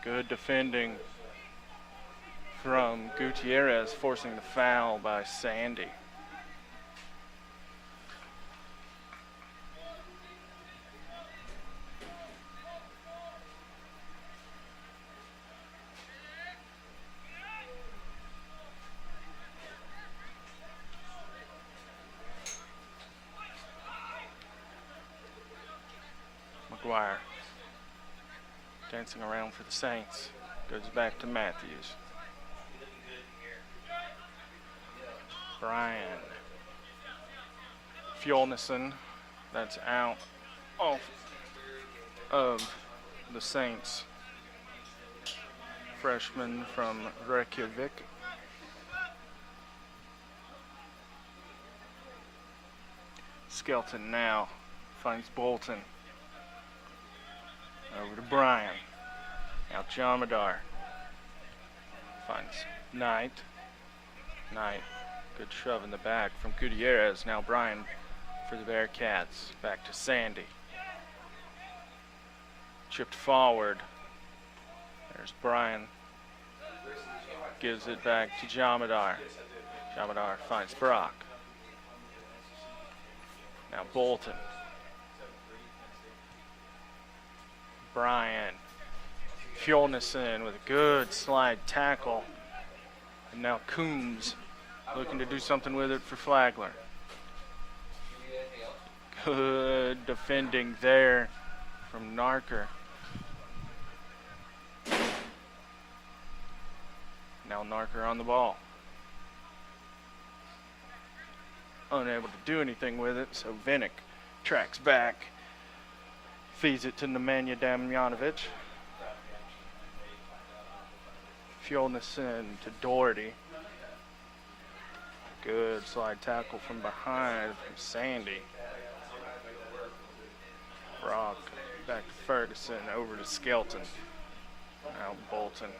Good defending from Gutierrez, forcing the foul by Sandy. McGuire dancing around for the Saints. Goes back to Matthews. Bryan. Fjolnison. That's out off of the Saints. Freshman from Reykjavik. Skelton now finds Bolton. Over to Bryan. Now Jamadar finds Knight. Knight, good shove in the back from Gutierrez. Now Bryan for the Bearcats. Back to Sandy. Chipped forward. There's Brian. Gives it back to Jamadar. Jamadar finds Brock. Now Bolton. Brian. Fjolnison with a good slide tackle. And now Coombs looking to do something with it for Flagler. Good defending there from Narker. Now Narker on the ball. Unable to do anything with it, so Vinnick tracks back. Feeds it to Nemanja Damjanovic. Fjolnison to Doherty. Good slide tackle from behind from Sandy. Brock back to Ferguson, over to Skelton. Now Bolton.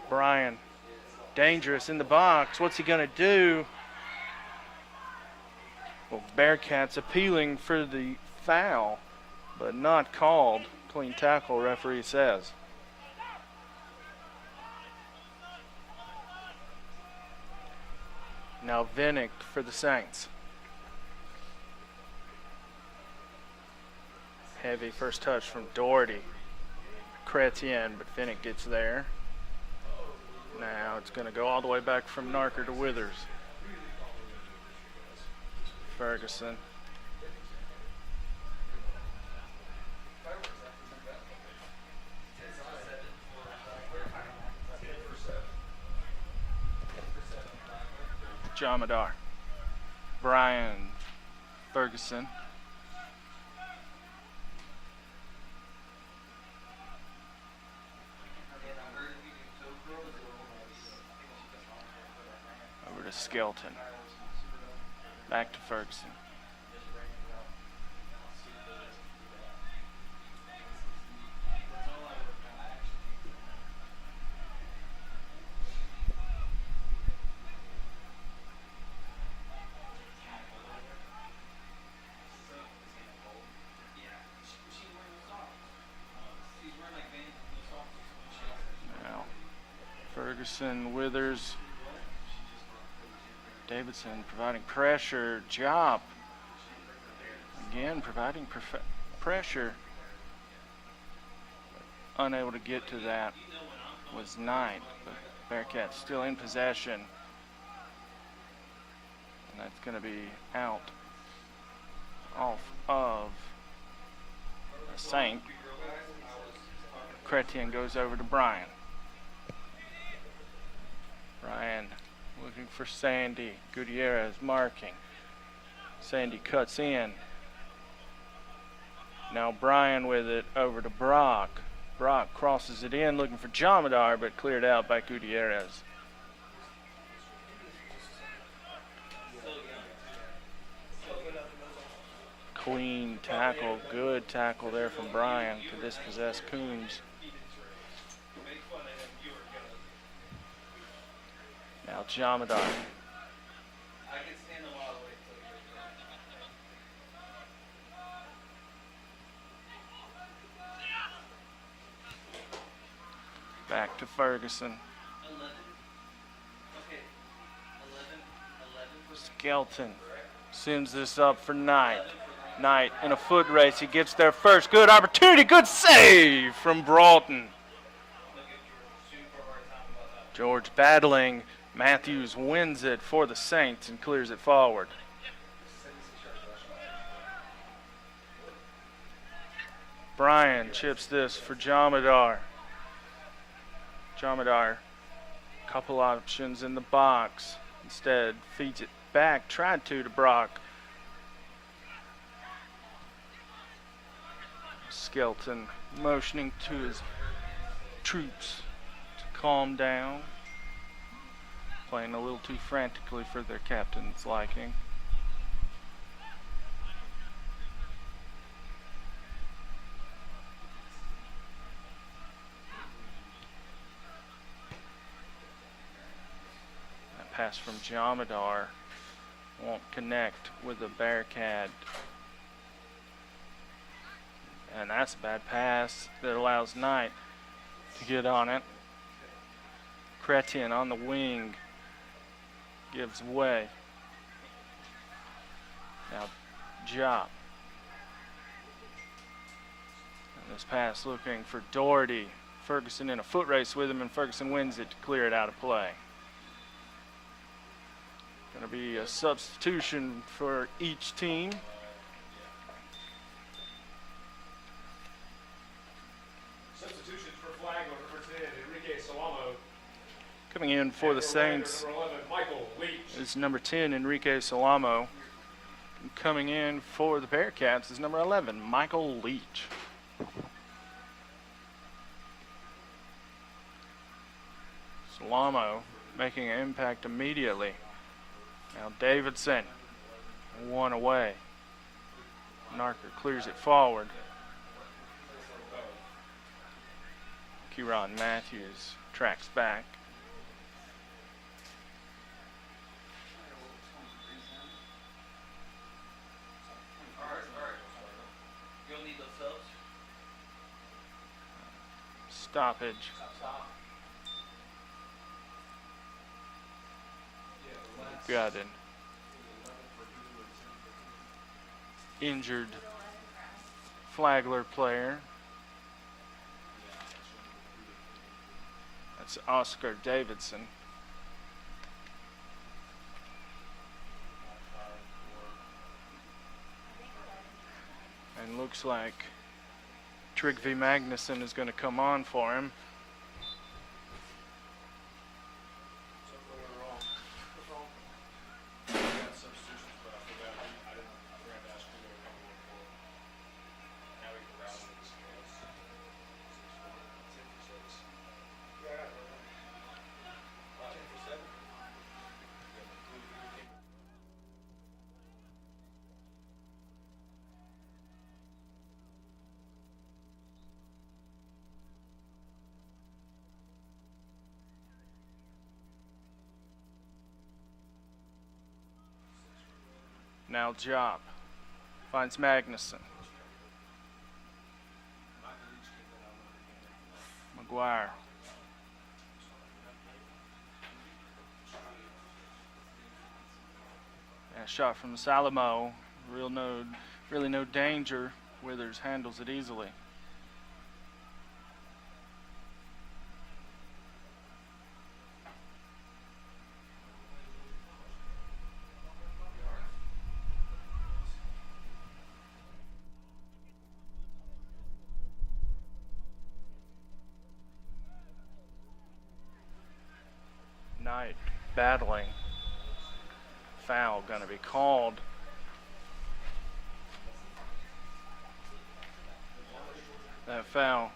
Brian, dangerous in the box. What's he gonna do? Well, Bearcats appealing for the foul, but not called. Clean tackle, referee says. Now Vinnick for the Saints. Heavy first touch from Doherty. Chrétien, but Vinnick gets there. Now it's going to go all the way back from Narker to Withers. Ferguson. Jamadar. Brian. Ferguson. Over to Skelton. Back to Ferguson. Now, Ferguson, Withers, Davidson providing pressure. Job again providing pressure. Unable to get to that was Knight, but Bearcats still in possession. And that's going to be out off of Saint. Chrétien goes over to Brian. Brian looking for Sandy. Gutierrez marking. Sandy cuts in. Now Brian with it over to Brock. Brock crosses it in looking for Jamadar, but cleared out by Gutierrez. Clean tackle, good tackle there from Brian to dispossess Coombs. Now Jamadar. Back to Ferguson. Skelton sends this up for Knight. Knight in a foot race. He gets there first. Good opportunity. Good save from Broughton. George battling. Matthews wins it for the Saints and clears it forward. Brian chips this for Jamadar. Jamadar, couple options in the box. Instead, feeds it back. Tried to Brock. Skelton motioning to his troops to calm down. Playing a little too frantically for their captain's liking. That pass from Jamadar won't connect with the Bearcat. And that's a bad pass that allows Knight to get on it. Chrétien on the wing gives way. Now Jop. And this pass looking for Doherty. Ferguson in a foot race with him, and Ferguson wins it to clear it out of play. Going to be a substitution for each team. Substitutions for Flagler, number 10, Enrique Salamo. Coming in for the Saints Number 11, Michael Leach. is number 10, Enrique Salamo. And coming in for the Bearcats is number 11, Michael Leach. Salamo making an impact immediately. Now Davidson, one away. Narker clears it forward. Kieran Matthews tracks back. All right. You'll need those subs. Stoppage. Stop. Got an injured Flagler player. That's Oscar Davidson. And looks like Trygve Magnuson is going to come on for him. Now Jop finds Magnuson. McGuire. And a shot from Salamo. Really no danger. Withers handles it easily. Knight battling. Foul gonna be called. That foul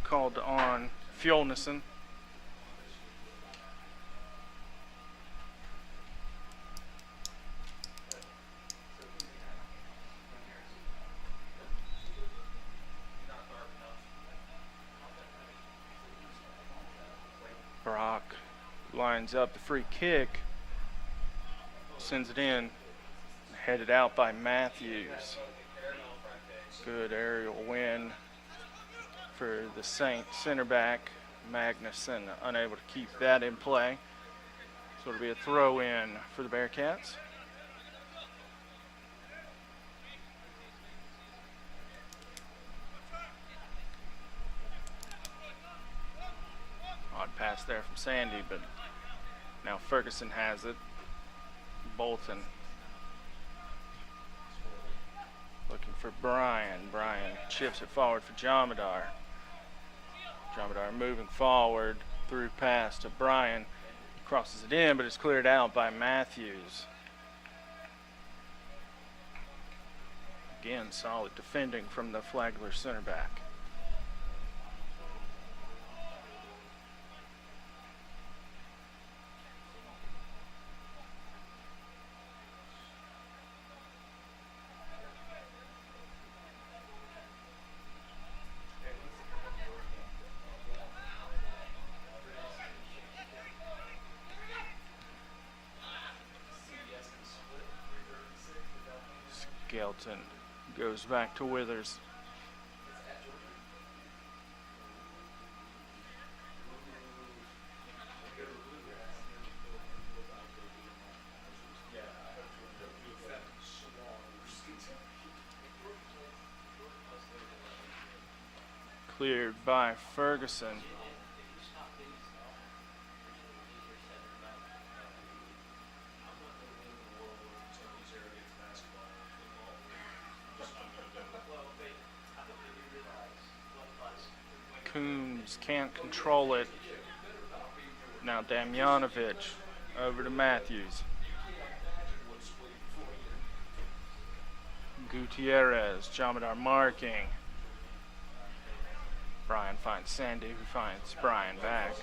called on Fjolnison. Brock lines up the free kick, sends it in, headed out by Matthews. Good aerial win for the Saints center back. Magnuson unable to keep that in play. So it'll be a throw in for the Bearcats. Odd pass there from Sandy, but now Ferguson has it. Bolton looking for Brian. Brian chips it forward for Jomadar. Jomadar moving forward, through pass to Brian. Crosses it in, but it's cleared out by Matthews. Again, solid defending from the Flagler center back. Skelton goes back to Withers. Cleared by Ferguson. Coombs can't control it. Now Damjanovic over to Matthews. Gutierrez, Jamadar marking. Brian finds Sandy, who finds Brian back.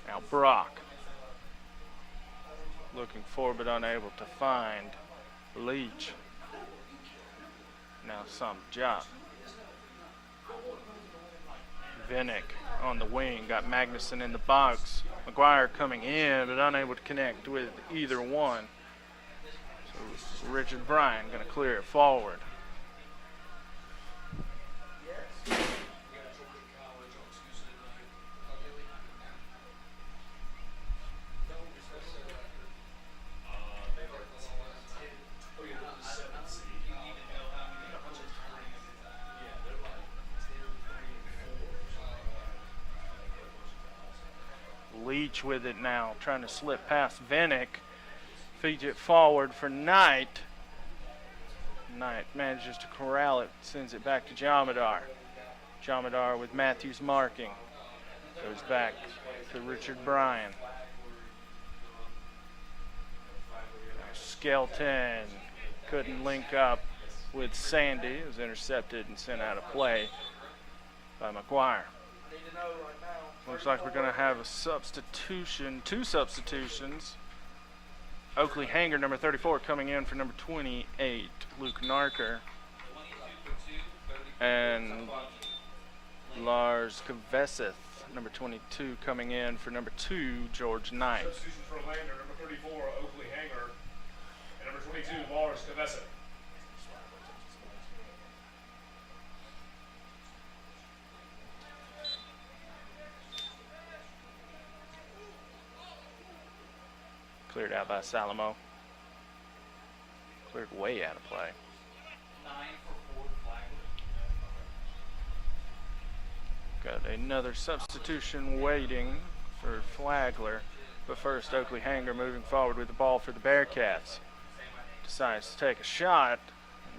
Now Brock. Looking for but unable to find Leach. Now some Jop. Vinnick on the wing, got Magnuson in the box. McGuire coming in, but unable to connect with either one. So Richard Bryan going to clear it forward. Leach with it now, trying to slip past Vinnick. Feeds it forward for Knight. Knight manages to corral it, sends it back to Jamadar. Jamadar with Matthews marking. Goes back to Richard Bryan. Skelton couldn't link up with Sandy. It was intercepted and sent out of play by McGuire. Looks like we're going to have a substitution, two substitutions. Oakley Hanger, number 34, coming in for number 28, Luke Narker. And Lars Kveseth, number 22, coming in for number 2, George Knight. Substitution for Lander, number 34, Oakley Hanger, and number 22, Lars Kveseth. Cleared out by Salomo. Cleared way out of play. 9 for Ford Flagler. Got another substitution waiting for Flagler. But first, Oakley Hanger moving forward with the ball for the Bearcats. Decides to take a shot.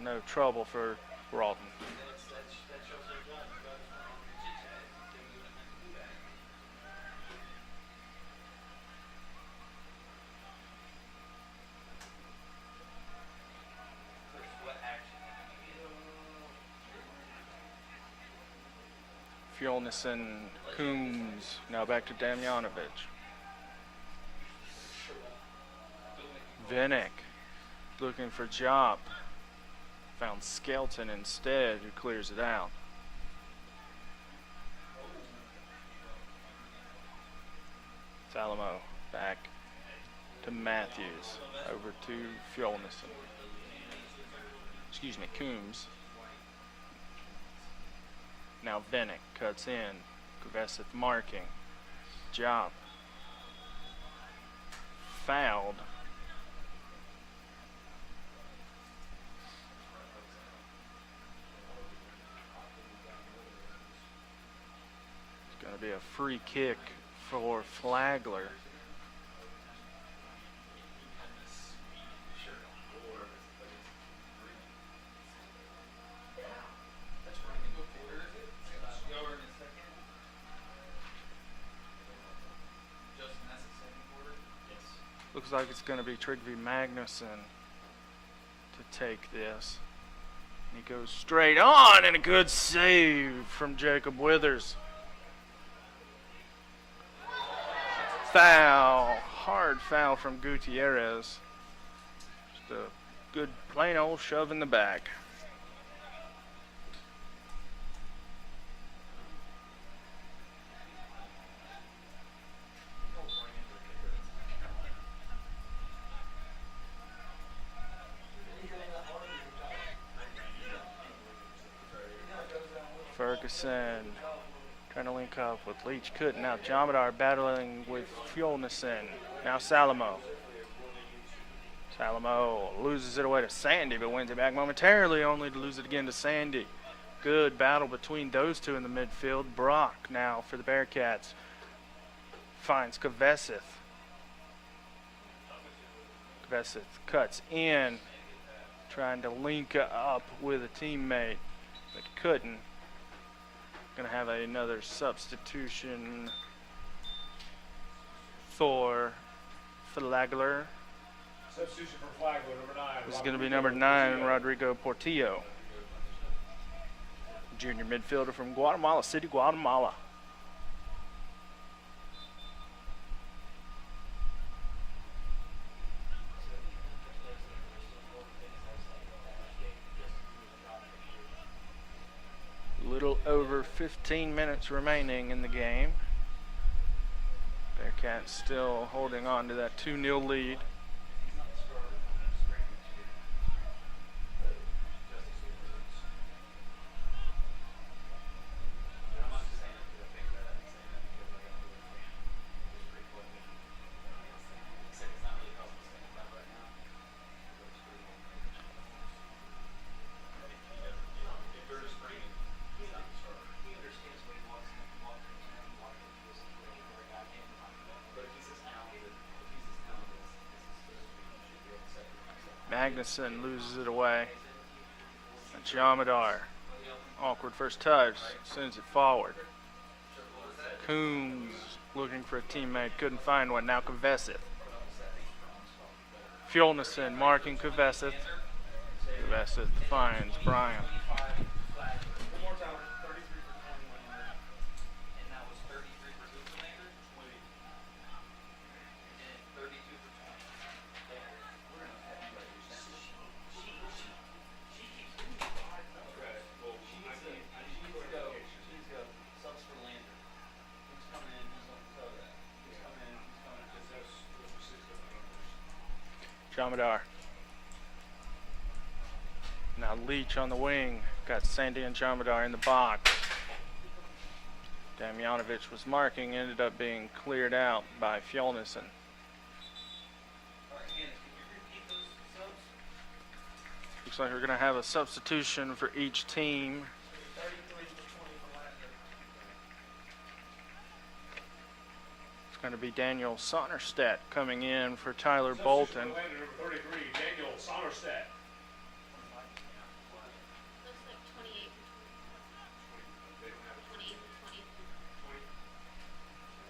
No trouble for Broughton. Fjolnison, Coombs, now back to Damjanovic. Vinnick looking for Jop. Found Skelton instead, who clears it out. Salomo back to Matthews, over to Fjolnison. Excuse me, Coombs. Now Vinnick cuts in. Kveseth marking. Jop. Fouled. It's going to be a free kick for Flagler. Looks like it's going to be Trygve Magnusson to take this. He goes straight on, and a good save from Jacob Withers. Foul. Hard foul from Gutierrez. Just a good plain old shove in the back. Markuson trying to link up with Leach. Couldn't. Now Jamadar battling with Fjolnison. Now Salamo. Salamo loses it away to Sandy, but wins it back momentarily, only to lose it again to Sandy. Good battle between those two in the midfield. Brock now for the Bearcats. Finds Kvesith. Kvesith cuts in, trying to link up with a teammate, but couldn't. Gonna have another substitution for Flagler. Substitution for Flagler, number 9. This is going to be number 9, Rodrigo Portillo. Junior midfielder from Guatemala City, Guatemala. Little over 15 minutes remaining in the game. Bearcats still holding on to that 2-0 lead. Magnuson loses it away. Jamadar, awkward first touch, sends it forward. Coombs looking for a teammate, couldn't find one. Now Kvesith. Fjolnison marking Kvesith. Kvesith finds Brian. Jamadar. Now Leach on the wing. Got Sandy and Jamadar in the box. Damjanovic was marking, ended up being cleared out by Fjolnison. Looks like we're going to have a substitution for each team. It's going to be Daniel Sonnerstedt coming in for Tyler Bolton. Number 33, Daniel Sonnerstedt.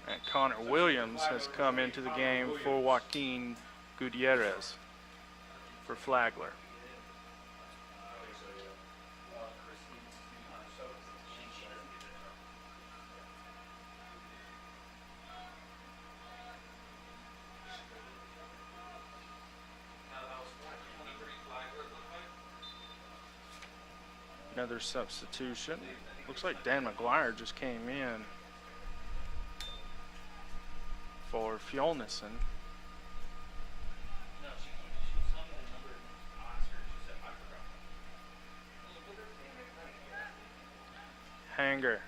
And Connor Williams has come into the game for Joaquin Gutierrez for Flagler. Another substitution. Looks like Dan McGuire just came in for Fjolnison. Hanger.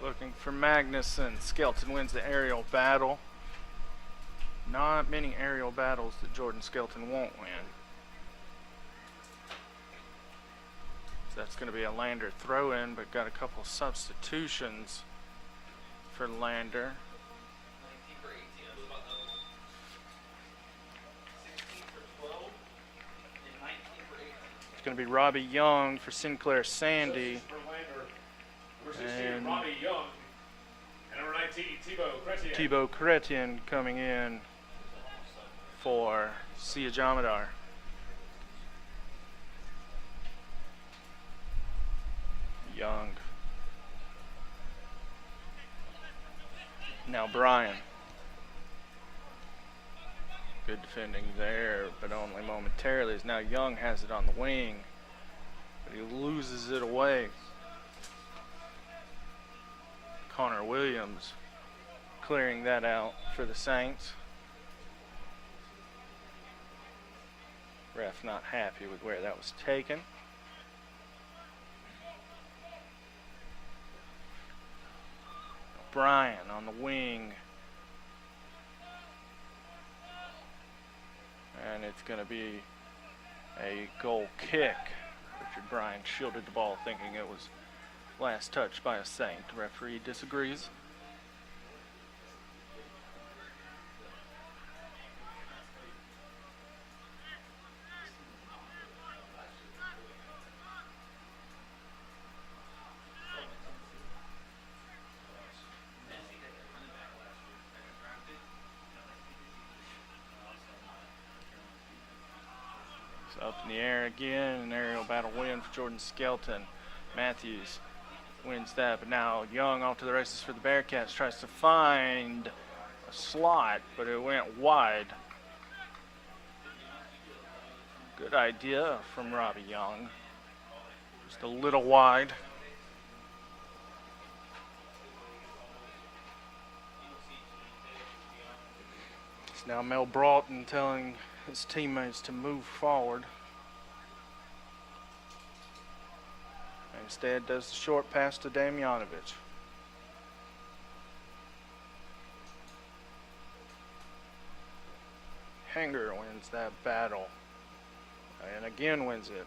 Looking for Magnuson. Skelton wins the aerial battle. Not many aerial battles that Jordan Skelton won't win. So that's going to be a Lander throw-in, but got a couple substitutions for Lander. It's going to be Robbie Young for Sinclair Sandy. And Robbie Young and number 19, Thibaut Chrétien. Thibaut Chrétien coming in for Sia Jamadar. Young. Now Brian. Good defending there, but only momentarily, as now Young has it on the wing. He loses it away. Connor Williams clearing that out for the Saints. Ref not happy with where that was taken. Bryan on the wing. And it's going to be a goal kick. Richard Bryan shielded the ball thinking it was last touched by a Saint. The referee disagrees. It's up in the air again, an aerial battle win for Jordan Skelton. Matthews wins that, but now Young off to the races for the Bearcats, tries to find a slot, but it went wide. Good idea from Robbie Young. Just a little wide. It's now Mel Broughton telling his teammates to move forward. Instead does the short pass to Damjanovic. Hanger wins that battle. And again wins it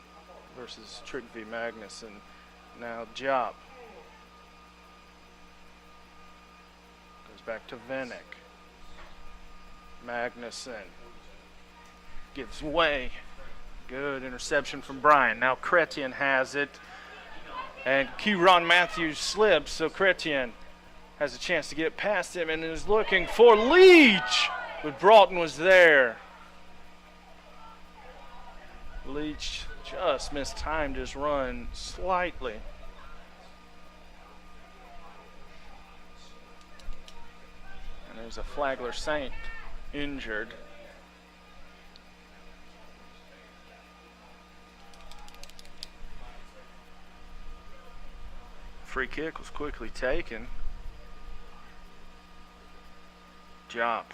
versus Trick v. Magnuson. Now Jop. Goes back to Vinnick. Magnuson gives way. Good interception from Bryan. Now Chrétien has it. And Kieran Matthews slips, so Chrétien has a chance to get past him and is looking for Leach. But Broughton was there. Leach just mistimed his run slightly. And there's a Flagler Saint injured. Free kick was quickly taken. Jop.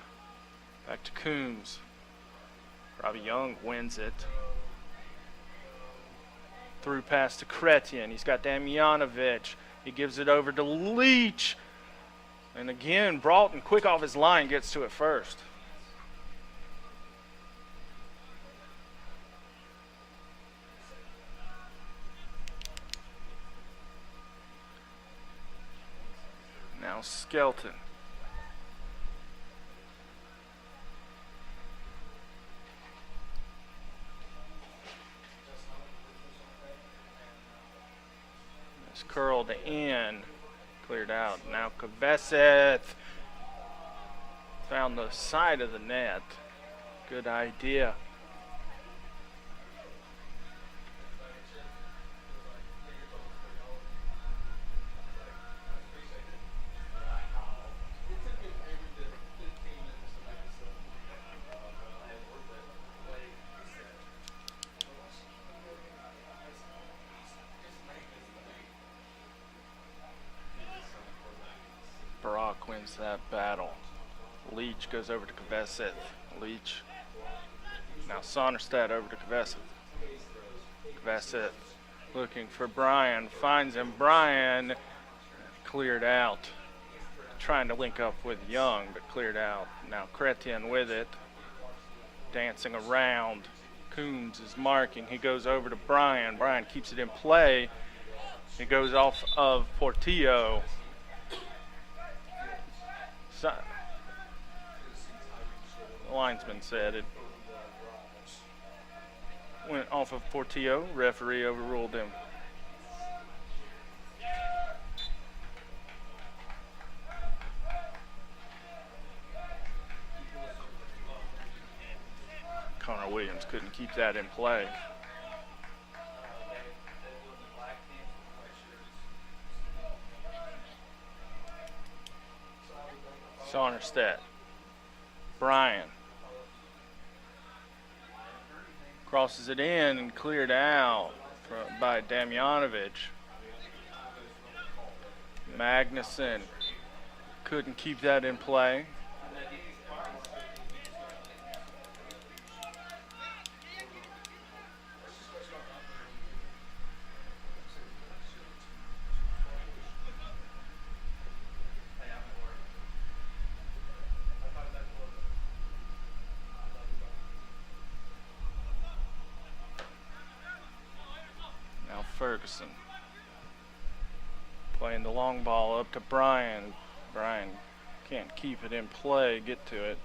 Back to Coombs. Robbie Young wins it. Through pass to Chrétien. He's got Damjanovic. He gives it over to Leach. And again, Broughton, quick off his line, gets to it first. Now Skelton. It's curled in, cleared out. Now Kveseth found the side of the net. Good idea. Brock wins that battle. Leach goes over to Kveseth. Leach. Now Sonnerstedt over to Kveseth. Kveseth looking for Bryan. Finds him. Bryan cleared out. Trying to link up with Young, but cleared out. Now Chrétien with it. Dancing around. Coombs is marking. He goes over to Bryan. Bryan keeps it in play. It goes off of Portillo. The linesman said it went off of Portillo. Referee overruled him. Connor Williams couldn't keep that in play. Sonnerstedt. Bryan. Crosses it in and cleared out. by Damjanovic. Magnuson couldn't keep that in play. Now Ferguson playing the long ball up to Brian. Brian can't keep it in play, get to it.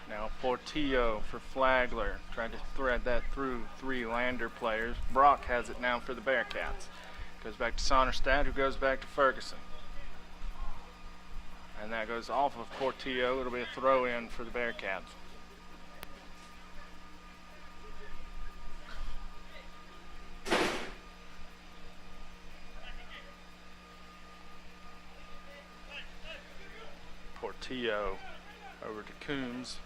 Now Portillo for Flagler, trying to thread that through three Lander players. Brock has it now for the Bearcats. Goes back to Sonnerstad, who goes back to Ferguson. And that goes off of Portillo. It'll be a throw in for the Bearcats. Portillo over to Coombs.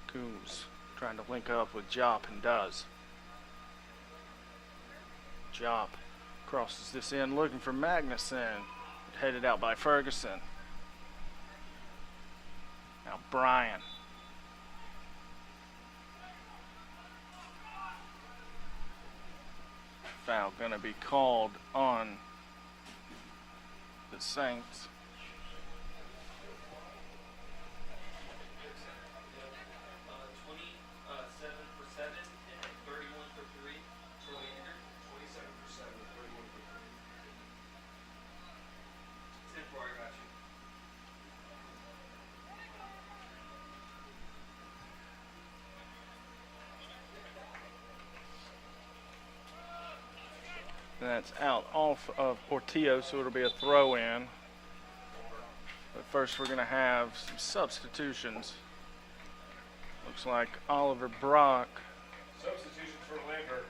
Coombs trying to link up with Jop and does. Jop crosses this in looking for Magnuson. Headed out by Ferguson. Now Brian. Foul gonna be called on the Saints. That's out off of Portillo, so it'll be a throw in. But first we're going to have some substitutions. Looks like Oliver Brock Substitutions for Lander.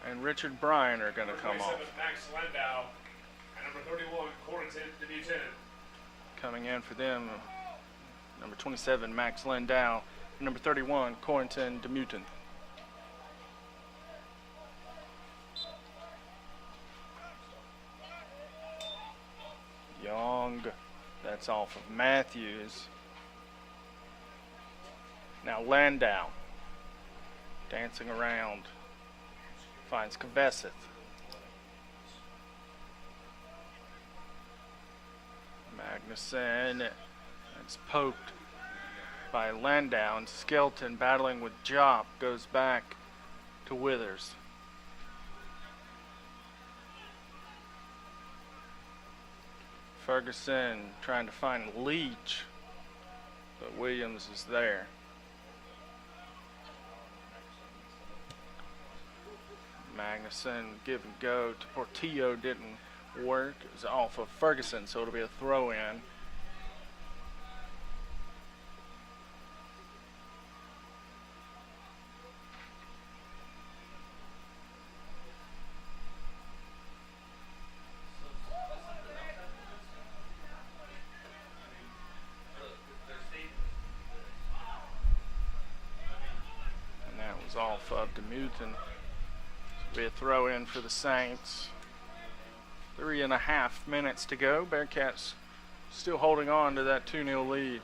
and Richard Bryan are going to come off. Max Landau and number 31, Corentin DeMutin. Coming in for them, number 27, Max Landau, number 31, Corentin DeMutin. Young, that's off of Matthews. Now Landau, dancing around, finds Kveseth. Magnuson, it's poked by Landau, and Skelton battling with Jop goes back to Withers. Ferguson trying to find Leach, but Williams is there. Magnuson give and go to Portillo, didn't work. It was off of Ferguson, so it'll be a throw in. Off of DeMutin. Be a throw in for the Saints. 3.5 minutes to go. Bearcats still holding on to that 2-0 lead.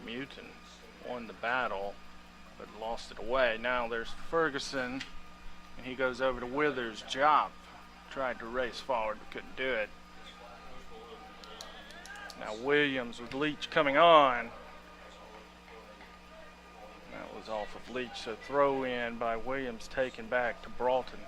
DeMutin won the battle but lost it away. Now there's Ferguson, and he goes over to Withers. Jop tried to race forward but couldn't do it. Now Williams with Leach coming on. That was off of Leach, so throw in by Williams, taken back to Broughton.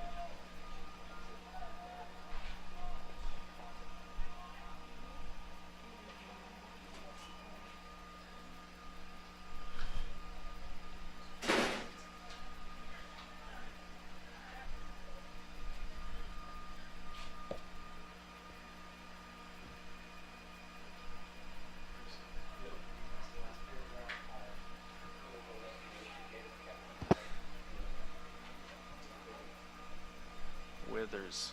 Matthews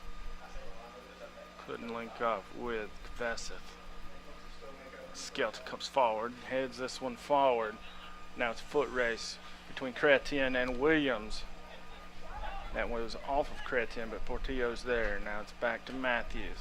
couldn't link up with Kveseth. Skelton comes forward, heads this one forward. Now it's a foot race between Chrétien and Williams. That was off of Chrétien, but Portillo's there. Now it's back to Matthews.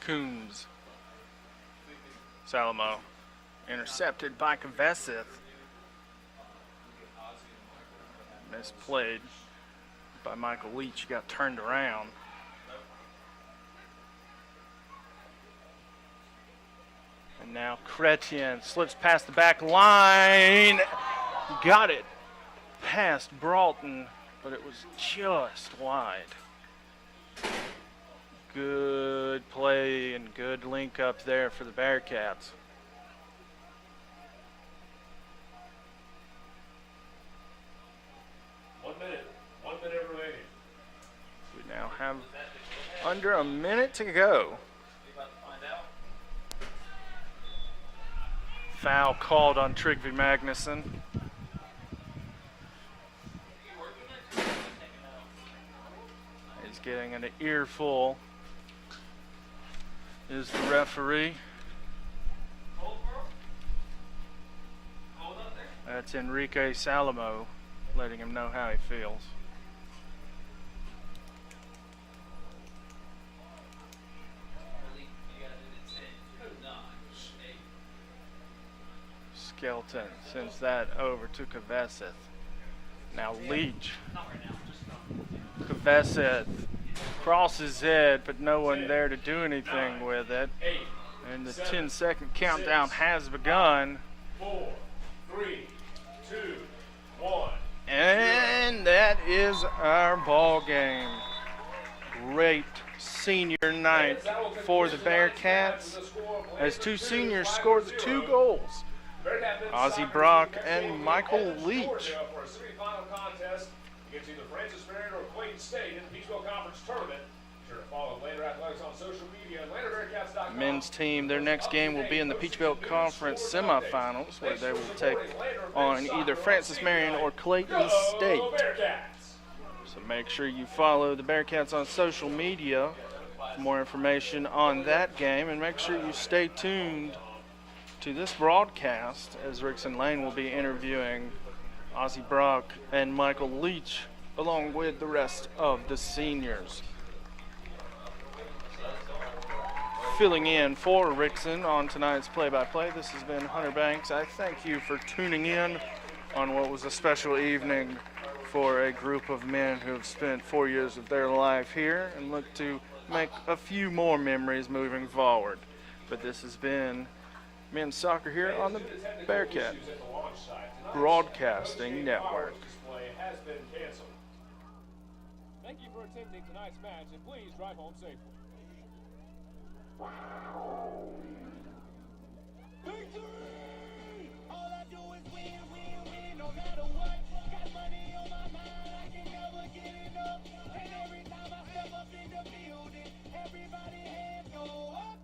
Coombs. Salamo. Intercepted by Kveseth. Misplayed by Michael Leach. Got turned around. And now Chrétien slips past the back line. Got it past Broughton, but it was just wide. Good play and good link up there for the Bearcats. One minute remaining. We now have under a minute to go. Foul called on Trygve Magnusson. He's getting an earful. Is the referee. That's Enrique Salamo letting him know how he feels. Skelton sends that over to Kveseth. Now Leach. Kveseth crosses it, but no one there to do anything with it. And the 10-second countdown has begun. 4, 3, 2, 1. And that is our ball game. Great senior night for the Bearcats as two seniors scored the 2 goals. Ozzie Brock and Michael Leach. Men's team, their next game will be in the Peach Belt Conference semifinals, where they will take on either Francis Marion or Clayton State. So make sure you follow the Bearcats on social media for more information on that game, and make sure you stay tuned to this broadcast as Rickson Lane will be interviewing Ozzie Brock and Michael Leach along with the rest of the seniors. Filling in for Rickson on tonight's play-by-play, this has been Hunter Banks. I thank you for tuning in on what was a special evening for a group of men who have spent 4 years of their life here and look to make a few more memories moving forward. But this has been men's soccer here on the Bearcat Broadcasting Network. Thank you for attending tonight's match, and please drive home safely. Victory! All I do is win, win, win, no matter what. Got money on my mind, I can never get enough. And every time I step up in the building, everybody hands go up.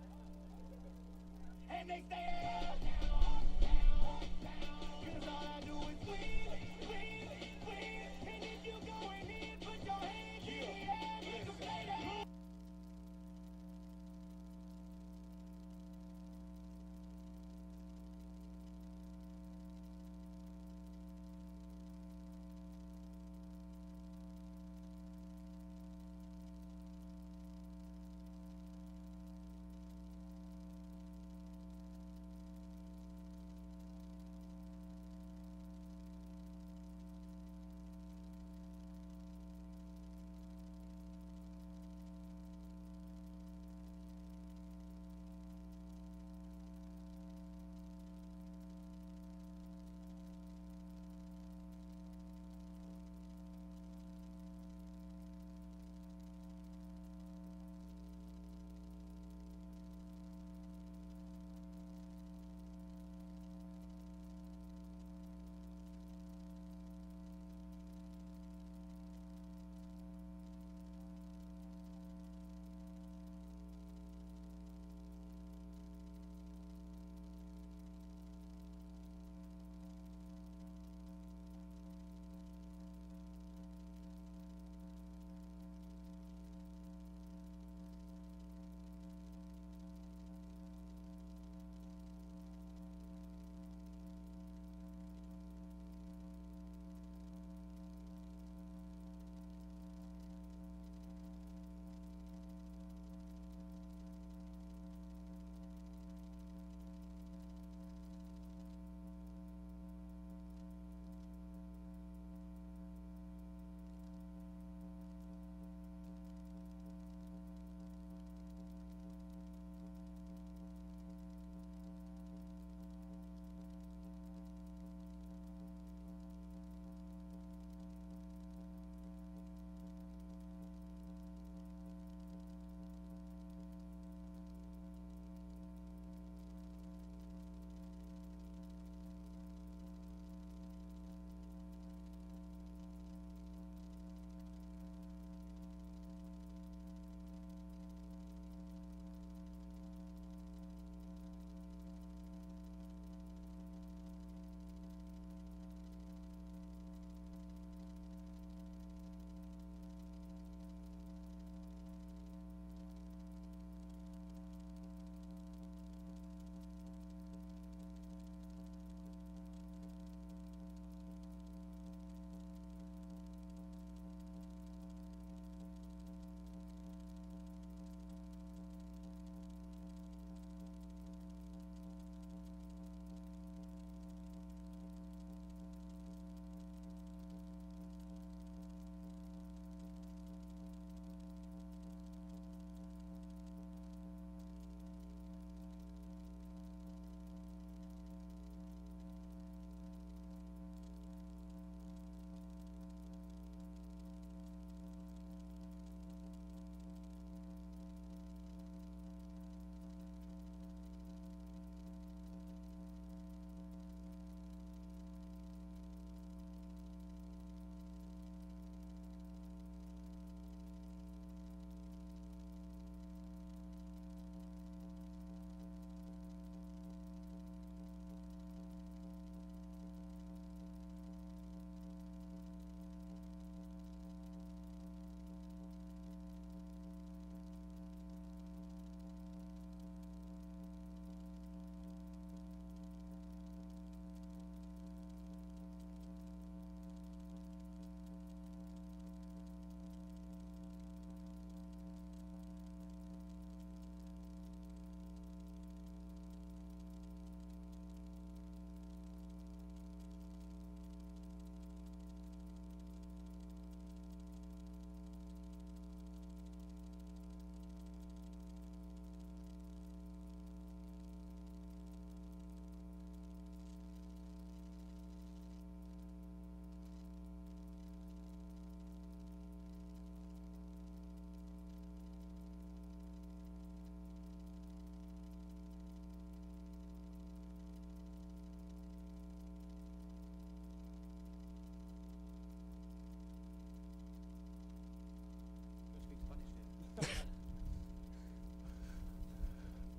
And they stay up, down, down, down. 'Cause all I do is win, win, win. And if you going in, put your hands in the air, make 'em play that.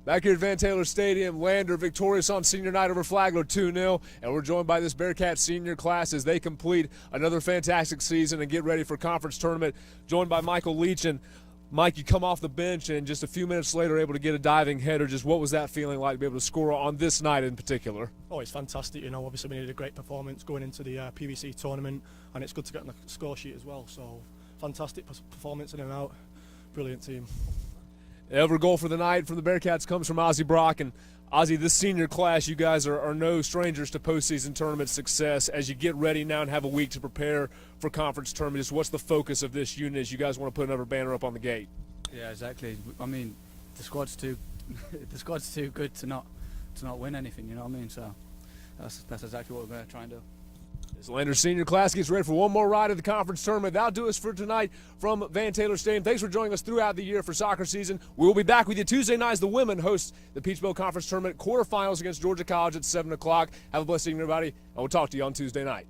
Back here at Van Taylor Stadium, Lander victorious on senior night over Flagler 2-0, and we're joined by this Bearcat senior class as they complete another fantastic season and get ready for conference tournament, joined by Michael Leach. And Mike, you come off the bench and just a few minutes later able to get a diving header. Just what was that feeling like to be able to score on this night in particular? Oh, it's fantastic. You know, obviously we needed a great performance going into the PVC tournament, and it's good to get on the score sheet as well. So fantastic performance in and out. Brilliant team. Every goal for the night from the Bearcats comes from Ozzie Brock. And Ozzie, this senior class, you guys are no strangers to postseason tournament success. As you get ready now and have a week to prepare for conference tournaments, what's the focus of this unit as you guys want to put another banner up on the gate? Yeah, exactly. I mean, the squad's too good to not win anything. You know what I mean? So that's exactly what we're going to try and do. As Lander senior class gets ready for one more ride of the conference tournament, that'll do us for tonight from Van Taylor Stadium. Thanks for joining us throughout the year for soccer season. We will be back with you Tuesday night as the women host the Peach Bowl Conference Tournament quarterfinals against Georgia College at 7 o'clock. Have a blessed evening, everybody, and we'll talk to you on Tuesday night.